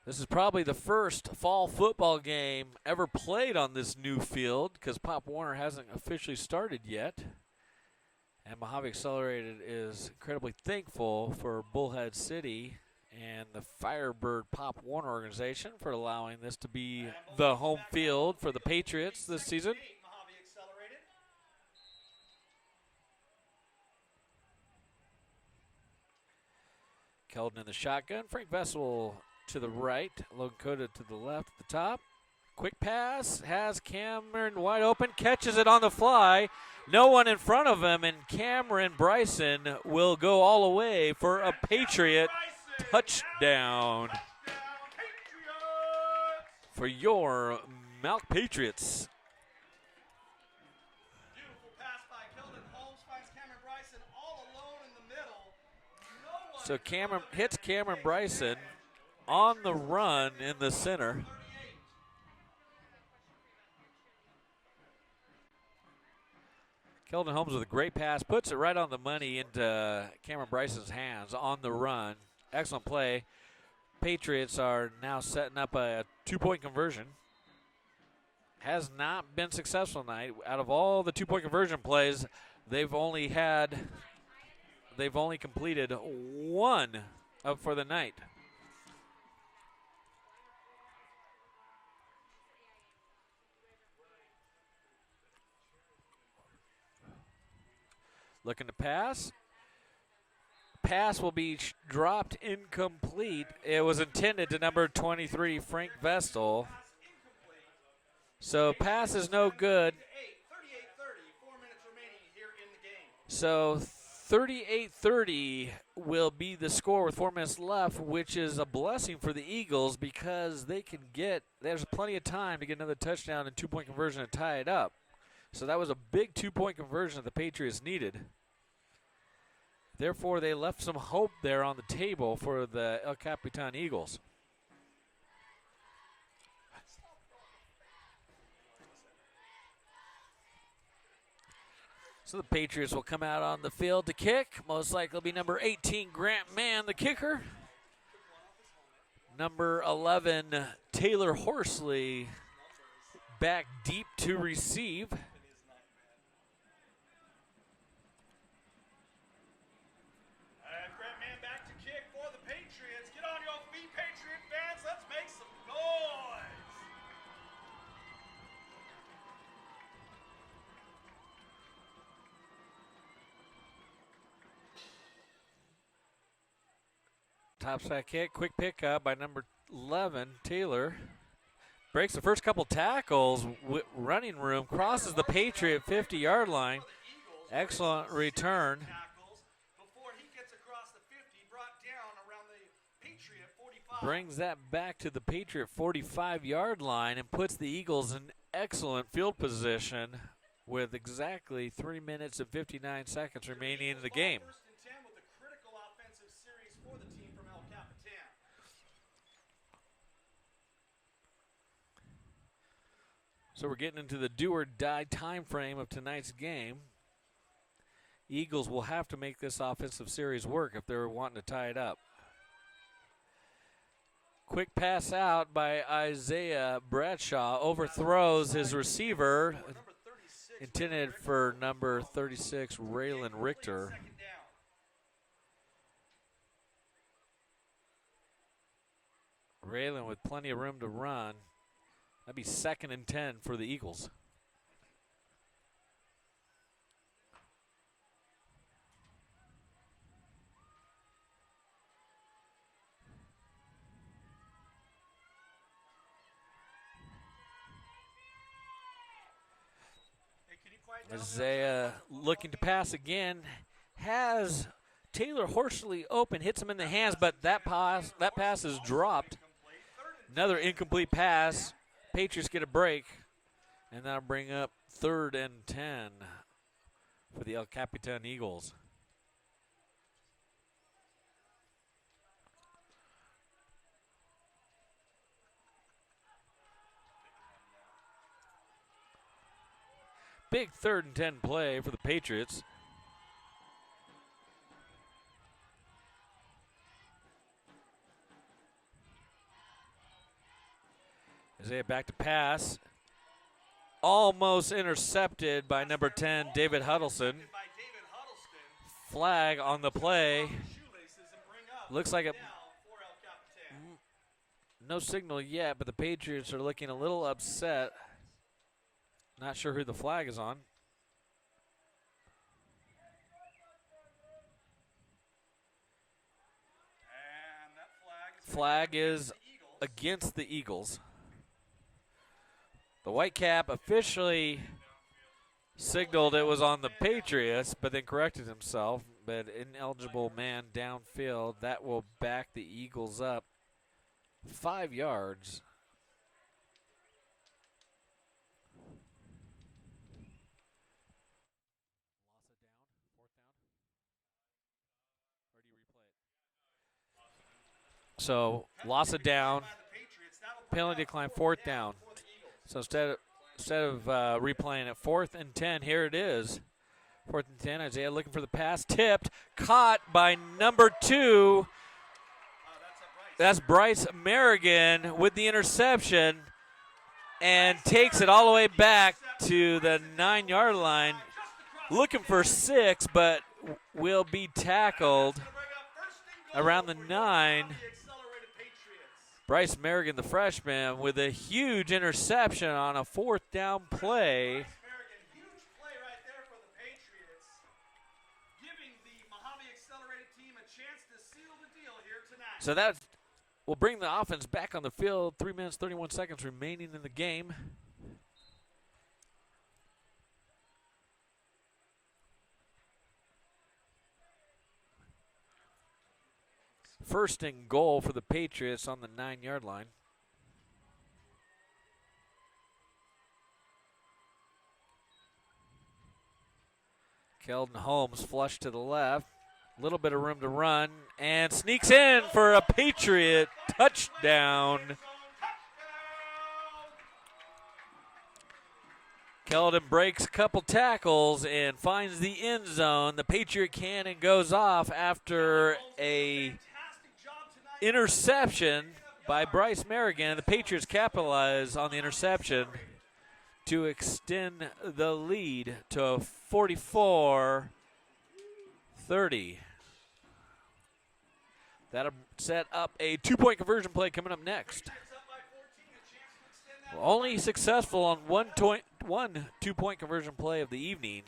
Speaker 1: This is probably the first fall football game ever played on this new field because Pop Warner hasn't officially started yet. And Mohave Accelerated is incredibly thankful for Bullhead City and the Firebird Pop Warner organization for allowing this to be the home field for the Patriots this season.
Speaker 3: Mohave accelerated.
Speaker 1: Keldon in the shotgun. Frank Vessel to the right. Logan Cota to the left at the top. Quick pass. Has Cameron wide open. Catches it on the fly. No one in front of him. And Cameron Bryson will go all the way for a Patriot touchdown for your MALC Patriots.
Speaker 3: Beautiful pass by Keldon Holmes, finds Cameron Bryson all alone in the middle. No one
Speaker 1: So Cameron hits Cameron Bryson on the run in the center.
Speaker 3: 38.
Speaker 1: Keldon Holmes with a great pass, puts it right on the money into Cameron Bryson's hands on the run. Excellent play. Patriots are now setting up a two-point conversion. Has not been successful tonight. Out of all the two-point conversion plays, they've only completed one for the night. Looking to pass. Pass will be dropped incomplete. It was intended to number 23, Frank Vestal. So pass is no good.
Speaker 3: 38-30, 4 minutes remaining here in the game.
Speaker 1: So 38-30 will be the score with 4 minutes left, which is a blessing for the Eagles because there's plenty of time to get another touchdown and two-point conversion to tie it up. So that was a big two-point conversion that the Patriots needed. Therefore, they left some hope there on the table for the El Capitan Eagles. So the Patriots will come out on the field to kick. Most likely will be number 18, Grant Mann, the kicker. Number 11, Taylor Horsley, back deep to receive.
Speaker 3: Grant Mann back to kick for the Patriots. Get on your feet, Patriot fans. Let's make some noise.
Speaker 1: Topside kick, quick pickup by number 11, Taylor. Breaks the first couple tackles, running room, crosses the Patriot 50-yard line. Excellent return.
Speaker 3: Before he gets across the 50, brought down around the Patriot 45.
Speaker 1: Brings that back to the Patriot 45-yard line and puts the Eagles in excellent field position with exactly 3 minutes and 59 seconds remaining in the game.
Speaker 3: First and 10 with a critical offensive series for the team from El Capitan.
Speaker 1: So we're getting into the do-or-die time frame of tonight's game. Eagles will have to make this offensive series work if they're wanting to tie it up. Quick pass out by Isaiah Bradshaw. Overthrows his receiver. Intended for number 36, Raylan Richter. Raylan with plenty of room to run. That'd be 2nd and 10 for the Eagles. Isaiah looking to pass again. Has Taylor Horsley open, hits him in the hands, but that pass is dropped. Another incomplete pass. Patriots get a break, and that'll bring up 3rd and 10 for the El Capitan Eagles. Big 3rd and 10 play for the Patriots. Isaiah back to pass. Almost intercepted by number 10, David Huddleston. Flag on the play. Looks like it no signal yet, but the Patriots are looking a little upset. Not sure who the flag is on.
Speaker 3: And that
Speaker 1: Flag is against the Eagles. The Whitecap officially signaled it was on the Patriots, but then corrected himself. But ineligible man downfield, that will back the Eagles up 5 yards. So loss of down, penalty decline, 4th down. So instead of replaying it, 4th and 10, here it is. 4th and 10, Isaiah looking for the pass, tipped, caught by number 2. That's Bryce Merrigan with the interception and takes it all the way back to the 9-yard line. Looking for 6, but will be tackled around the 9. Bryce Merrigan, the freshman, with a huge interception on a 4th down play.
Speaker 3: Huge play right there for the Patriots, giving the Mohave Accelerated team a chance to seal the deal here tonight.
Speaker 1: So that will bring the offense back on the field. 3 minutes, 31 seconds remaining in the game. First and goal for the Patriots on the 9-yard line. Keldon Holmes flush to the left. A little bit of room to run and sneaks in for a Patriot touchdown. Keldon breaks a couple tackles and finds the end zone. The Patriot cannon goes off after a interception by Bryce Merrigan. The Patriots capitalize on the interception to extend the lead to 44-30. That'll set up a 2-point conversion play coming up next. Only successful on one 2-point conversion play of the evening.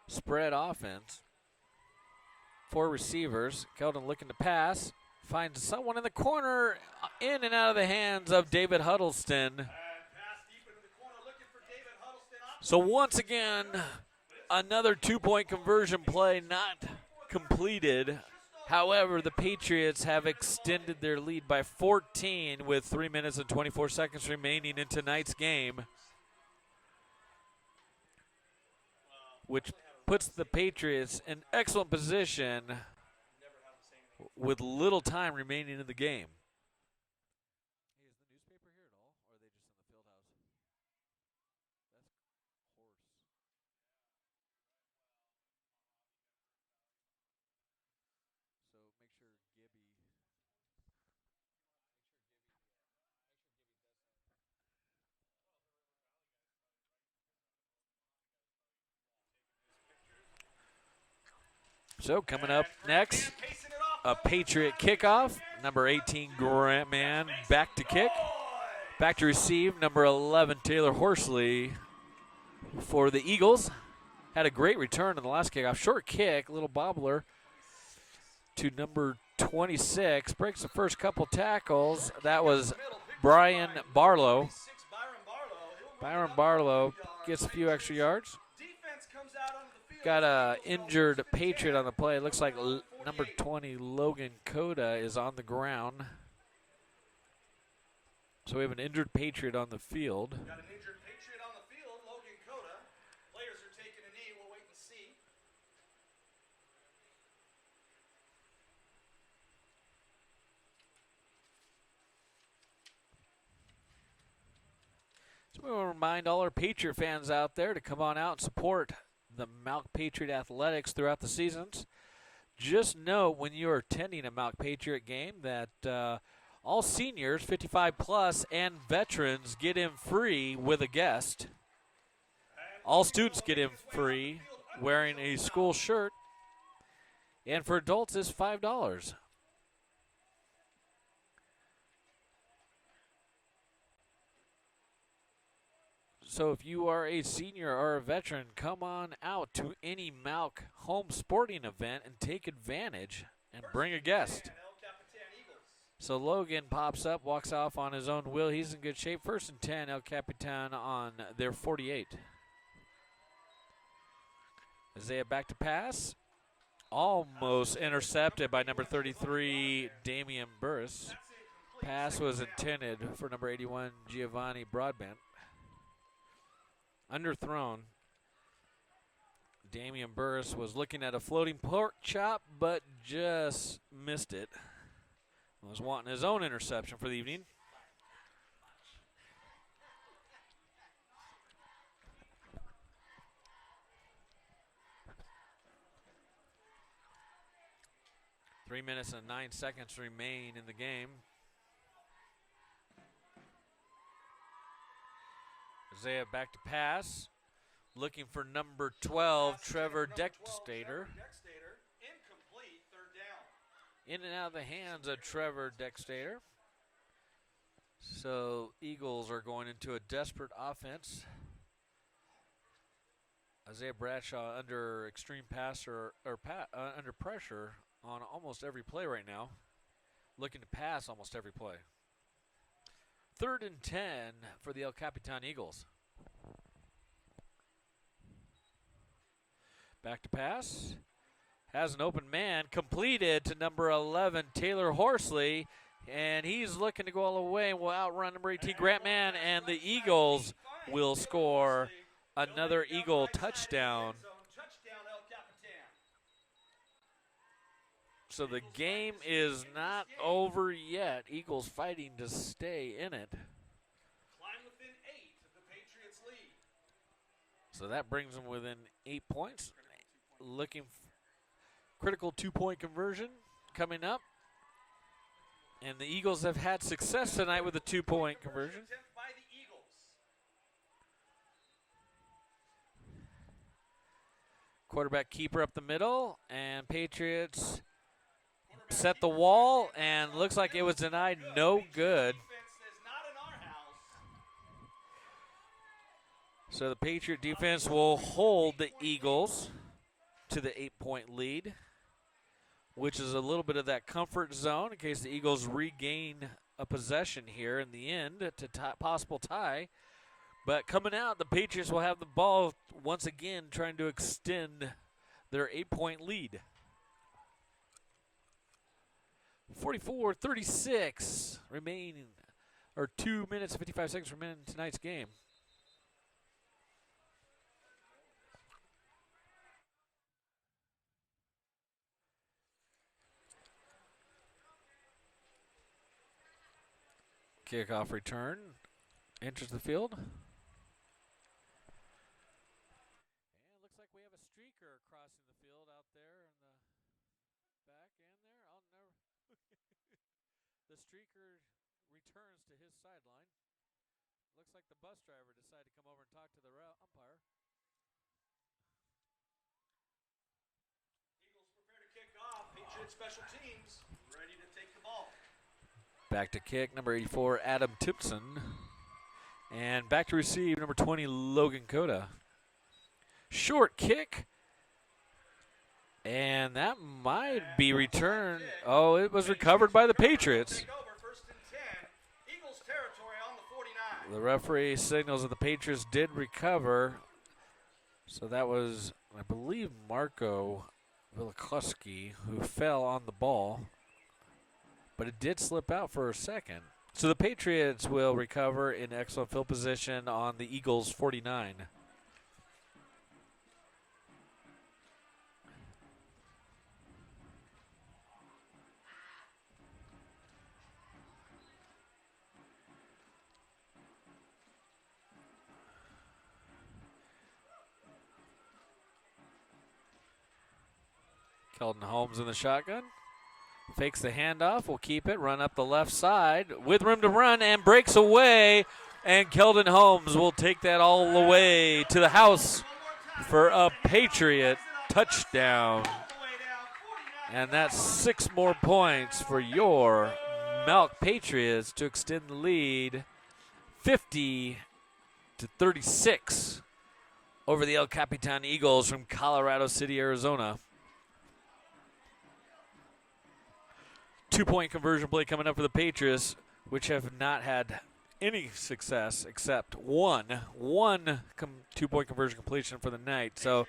Speaker 1: Spread offense. 4 receivers. Keldon looking to pass. Finds someone in the corner, in and out of the hands of David Huddleston. So once again, another 2-point conversion play not completed. However, the Patriots have extended their lead by 14 with 3 minutes and 24 seconds remaining in tonight's game, which puts the Patriots in excellent position with little time remaining in the game. Is the newspaper here at all, or are they just in the field house? That's horse. So make sure Gibby. So coming up next, a Patriot kickoff. Number 18, Grant Mann, back to kick. Back to receive, number 11, Taylor Horsley for the Eagles. Had a great return on the last kickoff. Short kick, little bobbler to number 26. Breaks the first couple tackles. That was Brian Barlow. Byron Barlow gets a few extra yards. Got a injured Patriot on the play. It looks like number 20, Logan Coda, is on the ground. So we have an injured Patriot on the field.
Speaker 3: Got an injured Patriot on the field, Logan Coda. Players are taking a knee. We'll wait and see.
Speaker 1: So we want to remind all our Patriot fans out there to come on out and support the MALC Patriot Athletics throughout the seasons. Just note when you're attending a MALC Patriot game that All seniors, 55 plus, and veterans get in free with a guest. All students get in free wearing a school shirt. And for adults, it's $5. So if you are a senior or a veteran, come on out to any MALC home sporting event and take advantage and bring a guest. So Logan pops up, walks off on his own wheel. He's in good shape. 1st and 10, El Capitan on their 48. Isaiah back to pass. Almost intercepted by number 33, Damian Burris. Pass was intended for number 81, Giovanni Broadbent. Underthrown. Damian Burris was looking at a floating pork chop, but just missed it. Was wanting his own interception for the evening. Three minutes and 9 seconds remain in the game. Isaiah back to pass. Looking for number 12, Trevor Dextater.
Speaker 3: Incomplete, 3rd down.
Speaker 1: In and out of the hands of Trevor Dextater. So Eagles are going into a desperate offense. Isaiah Bradshaw under extreme passer or under pressure on almost every play right now. Looking to pass almost every play. 3rd and 10 for the El Capitan Eagles. Back to pass. Has an open man. Completed to number 11, Taylor Horsley. And he's looking to go all the way and will outrun number 18, Grant Mann. And the Eagles will score another Eagle touchdown. So the game is not over yet. Eagles fighting to stay in it.
Speaker 3: Climb within 8 of the Patriots' lead.
Speaker 1: So that brings them within 8 points. Looking critical 2-point conversion coming up. And the Eagles have had success tonight with a 2-point conversion.
Speaker 3: By the Eagles.
Speaker 1: Quarterback keeper up the middle, and Patriots set the wall, and looks like it was denied. No good. So the Patriot defense will hold the Eagles to the 8-point lead, which is a little bit of that comfort zone in case the Eagles regain a possession here in the end to possible tie. But coming out, the Patriots will have the ball once again trying to extend their 8-point lead. 44-36 remaining, or 2 minutes and 55 seconds remaining in tonight's game. Kickoff return enters the field. And it looks like we have a streaker crossing the field out there in the back end there. I'll never. The streaker returns to his sideline. Looks like the bus driver decided to come over and talk to the umpire.
Speaker 3: Eagles prepare to kick off. Patriots special teams ready to take the ball.
Speaker 1: Back to kick, number 84, Adam Timpson. And back to receive, number 20, Logan Cota. Short kick. And that might be returned. Oh, it was recovered by the Patriots.
Speaker 3: First and 10. Eagles territory on the 49.
Speaker 1: The referee signals that the Patriots did recover. So that was, I believe, Marco Velikovsky who fell on the ball. But it did slip out for a second. So the Patriots will recover in excellent field position on the Eagles' 49. Keldon Holmes in the shotgun. Fakes the handoff, will keep it, run up the left side with room to run and breaks away. And Keldon Holmes will take that all the way to the house for a Patriot touchdown. And that's 6 more points for your MALC Patriots to extend the lead 50-36 over the El Capitan Eagles from Colorado City, Arizona. 2-point conversion play coming up for the Patriots, which have not had any success except one 2-point conversion completion for the night. So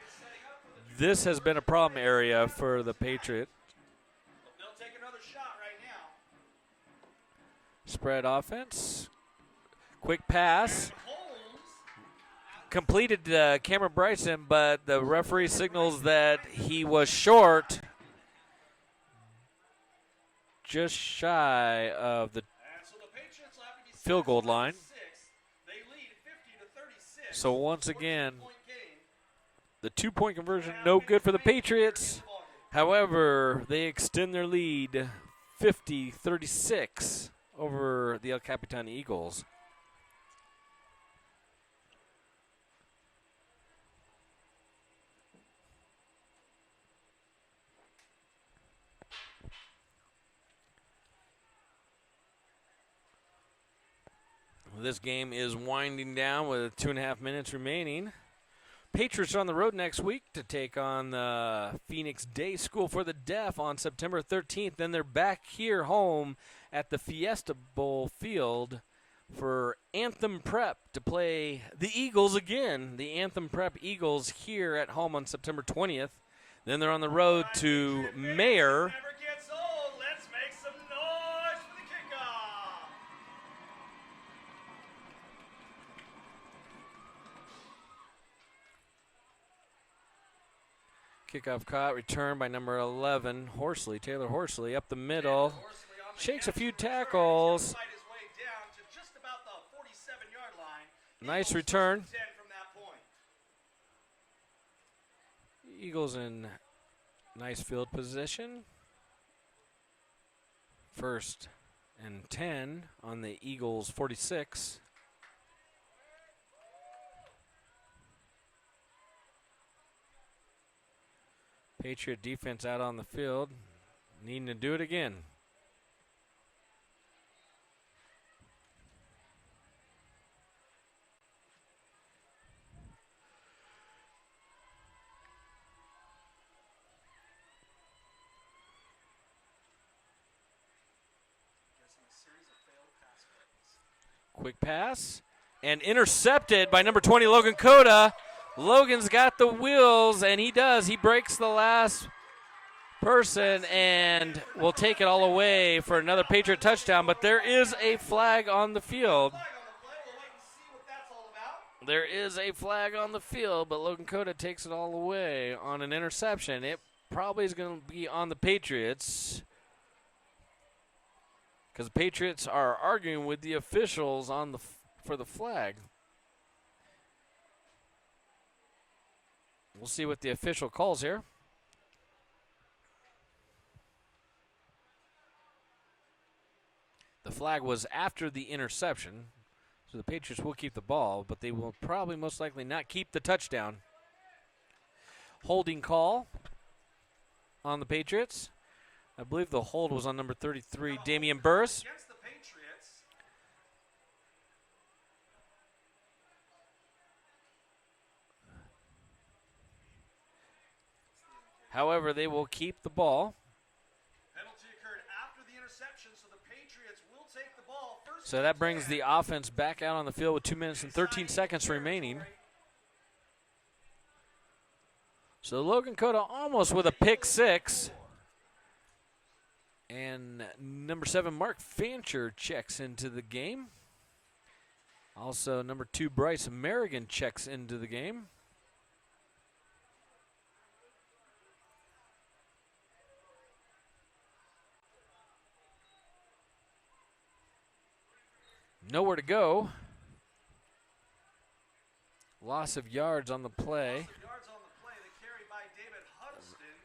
Speaker 1: this has been a problem area for the Patriots.
Speaker 3: They'll take another shot right now.
Speaker 1: Spread offense. Quick pass. Completed Cameron Bryson, but the referee signals that he was short, just shy of the field goal line. So once again, the 2-point conversion no good for the Patriots. However, they extend their lead 50-36 over the El Capitan Eagles. This game is winding down with 2.5 minutes remaining. Patriots are on the road next week to take on the Phoenix Day School for the Deaf on September 13th. Then they're back here home at the Fiesta Bowl field for Anthem Prep to play the Eagles again. The Anthem Prep Eagles here at home on September 20th. Then they're on the road to Mayer.
Speaker 3: Never gets old. Let's make some noise for the kickoff.
Speaker 1: Kickoff caught, returned by number 11, Horsley, Taylor Horsley, up the middle. Shakes a few tackles.
Speaker 3: Fight his way down to just about the 47-yard line.
Speaker 1: Nice
Speaker 3: Eagles
Speaker 1: return.
Speaker 3: 10 from that point.
Speaker 1: Eagles in nice field position. 1st and 10 on the Eagles 46. Patriot defense out on the field, needing to do it again. Quick pass and intercepted by number 20, Logan Cota. Logan's got the wheels, and he does. He breaks the last person and will take it all away for another Patriot touchdown. But there is a flag on the field. There is a flag on the field, but Logan Cota takes it all away on an interception. It probably is going to be on the Patriots because the Patriots are arguing with the officials on the for the flag. We'll see what the official calls here. The flag was after the interception, so the Patriots will keep the ball, but they will probably most likely not keep the touchdown. Holding call on the Patriots. I believe the hold was on number 33, Damian Burris.
Speaker 3: Against the Patriots.
Speaker 1: However, they will keep the ball.
Speaker 3: Penalty occurred after the interception, so the Patriots will take the ball. First
Speaker 1: So that brings the offense back out on the field with 2 minutes and 13 seconds remaining. So Logan Cota almost with a pick six. And number 7, Mark Fancher checks into the game. Also, number 2, Bryce Merrigan checks into the game. Nowhere to go. Loss of yards on the play.
Speaker 3: Yards on the play. The carry by David Huddleston.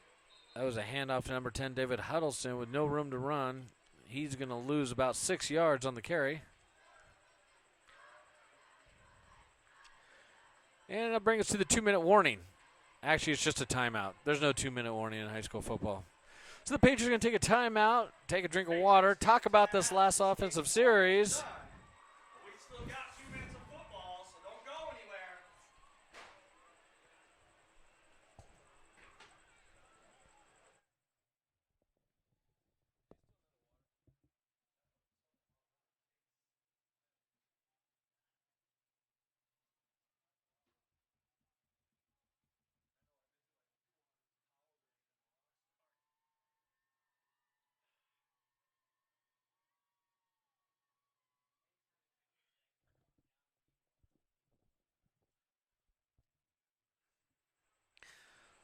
Speaker 1: That was a handoff to number 10, David Huddleston, with no room to run. He's going to lose about 6 yards on the carry. And it'll bring us to the 2-minute warning. Actually, it's just a timeout. There's no 2-minute warning in high school football. So the Patriots are going to take a timeout, take a drink of water, talk about this last offensive series.
Speaker 3: We still got 2 minutes of football, so don't go anywhere.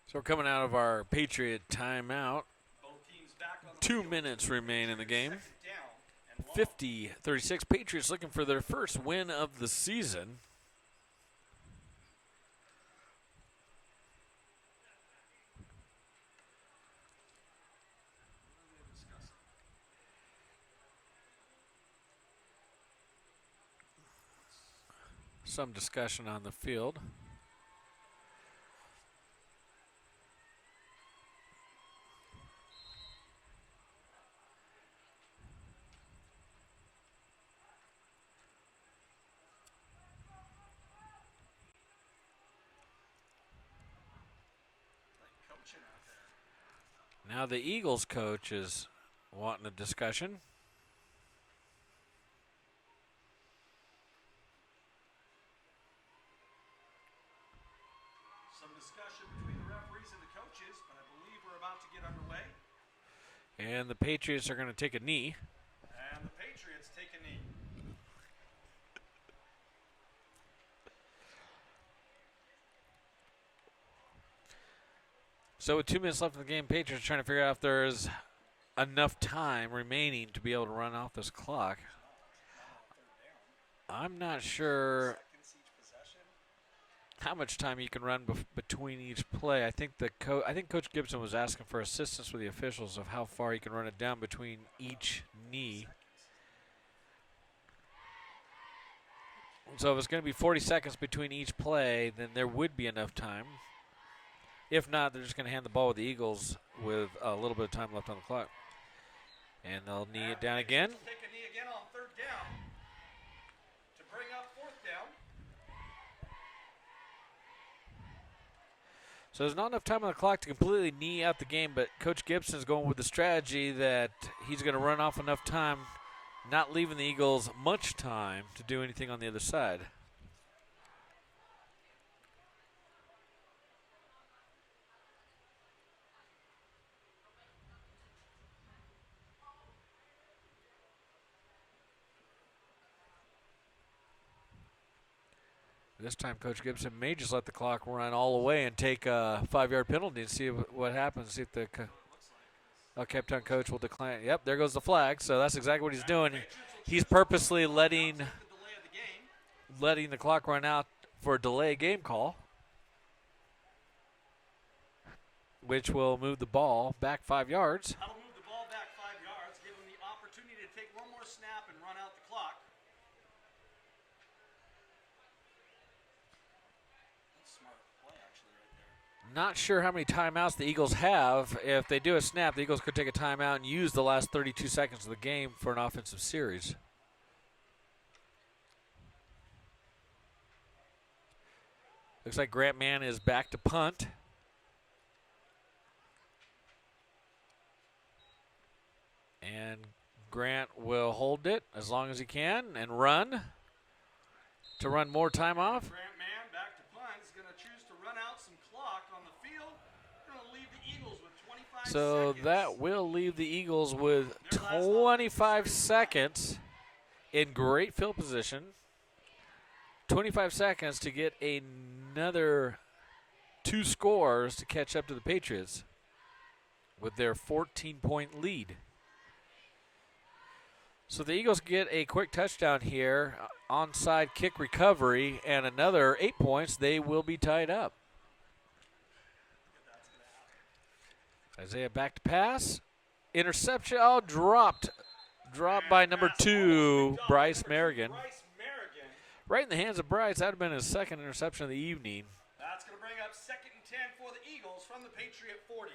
Speaker 1: So we're coming out of our Patriot timeout.
Speaker 3: Both teams back on the
Speaker 1: 2
Speaker 3: field.
Speaker 1: minutes remain in the game.
Speaker 3: Second down and long.
Speaker 1: 50-36, Patriots looking for their first win of the season. Some discussion on the field.
Speaker 3: Coaching out there.
Speaker 1: Now the Eagles coach is wanting a discussion.
Speaker 3: Some discussion between the referees and the coaches, but I believe we're about to get underway.
Speaker 1: And the Patriots are going to take a knee.
Speaker 3: And the Patriots take a knee.
Speaker 1: So with 2 minutes left in the game, Patriots are trying to figure out if there's enough time remaining to be able to run off this clock. I'm not sure
Speaker 3: Seconds each possession.
Speaker 1: how much time you can run between each play. I think Coach Gibson was asking for assistance with the officials of how far he can run it down between each knee. So if it's going to be 40 seconds between each play, then there would be enough time. If not, they're just going to hand the ball with the Eagles with a little bit of time left on the clock. And they'll knee it down again.
Speaker 3: Take a knee again on third down to bring up fourth down.
Speaker 1: So there's not enough time on the clock to completely knee out the game, but Coach Gibson's going with the strategy that he's going to run off enough time, not leaving the Eagles much time to do anything on the other side. This time, Coach Gibson may just let the clock run all the way and take a 5-yard penalty and see what happens. See if the Capitan coach will decline. Yep, there goes the flag. So that's exactly what he's doing. He's purposely letting the clock run out for a delay game call, which will move the ball back 5 yards.
Speaker 3: That'll move the ball back 5 yards, give them the opportunity to take one more snap and run out the clock. Smart play, actually, right there.
Speaker 1: Not sure how many timeouts the Eagles have. If they do a snap, the Eagles could take a timeout and use the last 32 seconds of the game for an offensive series. Looks like Grant Mann is back to punt. And Grant will hold it as long as he can and run to run more time off.
Speaker 3: Grant Mann back to punt. He's going to choose to run out some clock on the field. Going to leave the Eagles with 25
Speaker 1: So
Speaker 3: seconds.
Speaker 1: that will leave the Eagles with 25 seconds in great field position. 25 seconds to get another 2 scores to catch up to the Patriots with their 14-point lead. So the Eagles get a quick touchdown here, onside kick recovery, and another 8 points. They will be tied up. Isaiah back to pass. Interception. Oh, dropped. Dropped by number 2, Bryce Merrigan. Right in the hands of Bryce. That would have been his second interception of the evening.
Speaker 3: That's going to bring up 2nd and 10 for the Eagles from the Patriot 40.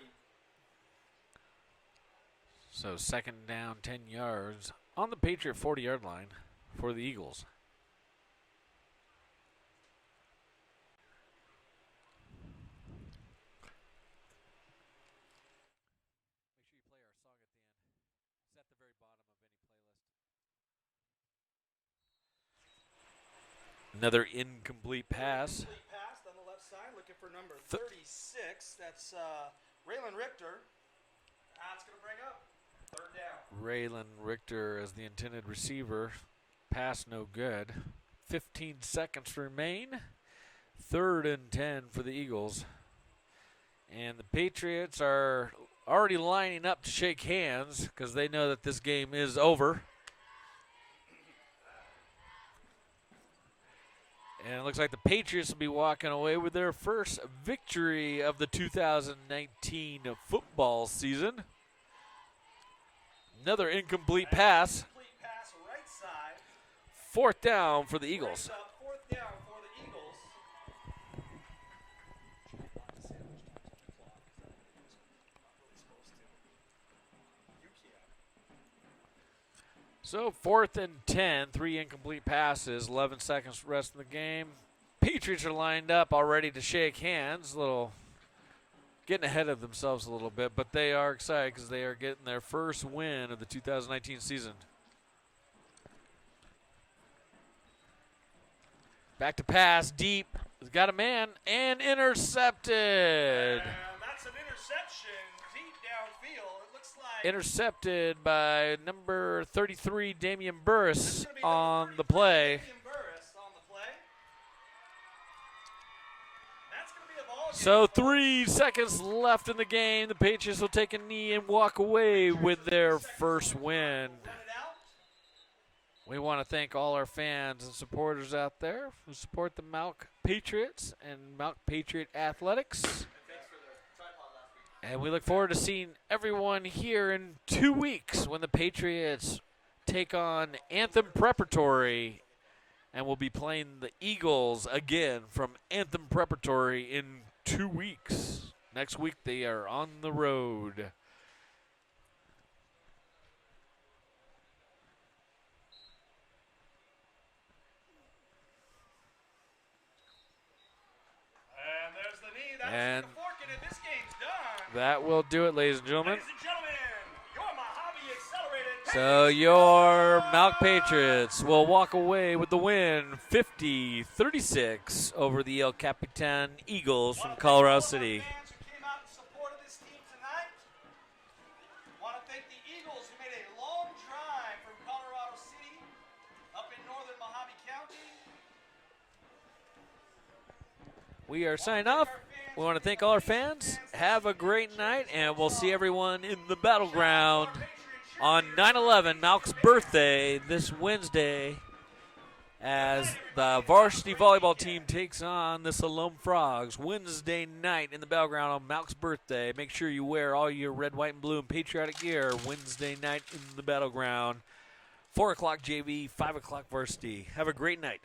Speaker 1: So 2nd down, 10 yards on the Patriot 40-yard line for the Eagles. Another incomplete pass.
Speaker 3: Incomplete pass on the left side, looking for number 36. That's Raylan Richter. That's going to bring up 3rd down.
Speaker 1: Raylan Richter as the intended receiver. Pass no good. 15 seconds remain. 3rd and 10 for the Eagles. And the Patriots are already lining up to shake hands because they know that this game is over. And it looks like the Patriots will be walking away with their first victory of the 2019 football season. Another incomplete pass.
Speaker 3: Incomplete pass right side.
Speaker 1: 4th down for the Eagles.
Speaker 3: Brings up 4th down for the Eagles.
Speaker 1: So 4th and 10, 3 incomplete passes, 11 seconds rest in the game. Patriots are lined up all ready to shake hands. Getting ahead of themselves a little bit, but they are excited because they are getting their first win of the 2019 season. Back to pass, deep. He's got a man and intercepted.
Speaker 3: And that's an interception deep downfield. It looks like
Speaker 1: Intercepted by number 33, Damian Burris,
Speaker 3: gonna be
Speaker 1: on
Speaker 3: number
Speaker 1: the play.
Speaker 3: 33, Damian Burris on the play. That's going to be a ball game.
Speaker 1: So 3 seconds left in the game. The Patriots will take a knee and walk away with their first win.
Speaker 3: Run it out.
Speaker 1: We want to thank all our fans and supporters out there who support the MALC Patriots and MALC Patriot Athletics. And we look forward to seeing everyone here in 2 weeks when the Patriots take on Anthem Preparatory. And we'll be playing the Eagles again from Anthem Preparatory in 2 weeks. Next week they are on the road.
Speaker 3: And there's the knee. That's
Speaker 1: And
Speaker 3: going to fork it, and this game's done.
Speaker 1: that will do it, ladies and gentlemen.
Speaker 3: Ladies and gentlemen, your Mohave Accelerated.
Speaker 1: So your MALC Patriots will walk away with the win, 50-36 over the El Capitan Eagles from Colorado City.
Speaker 3: Fans who came out in support of this team tonight. Want to thank the Eagles who made a long drive from Colorado City up in northern Mohave County.
Speaker 1: We are signing off. We want to thank all our fans. Have a great night, and we'll see everyone in the battleground on 9/11, MALC's birthday, this Wednesday, as the varsity volleyball team takes on the Salome Frogs Wednesday night in the battleground on MALC's birthday. Make sure you wear all your red, white, and blue and patriotic gear Wednesday night in the battleground. 4 o'clock JV, 5 o'clock varsity. Have a great night.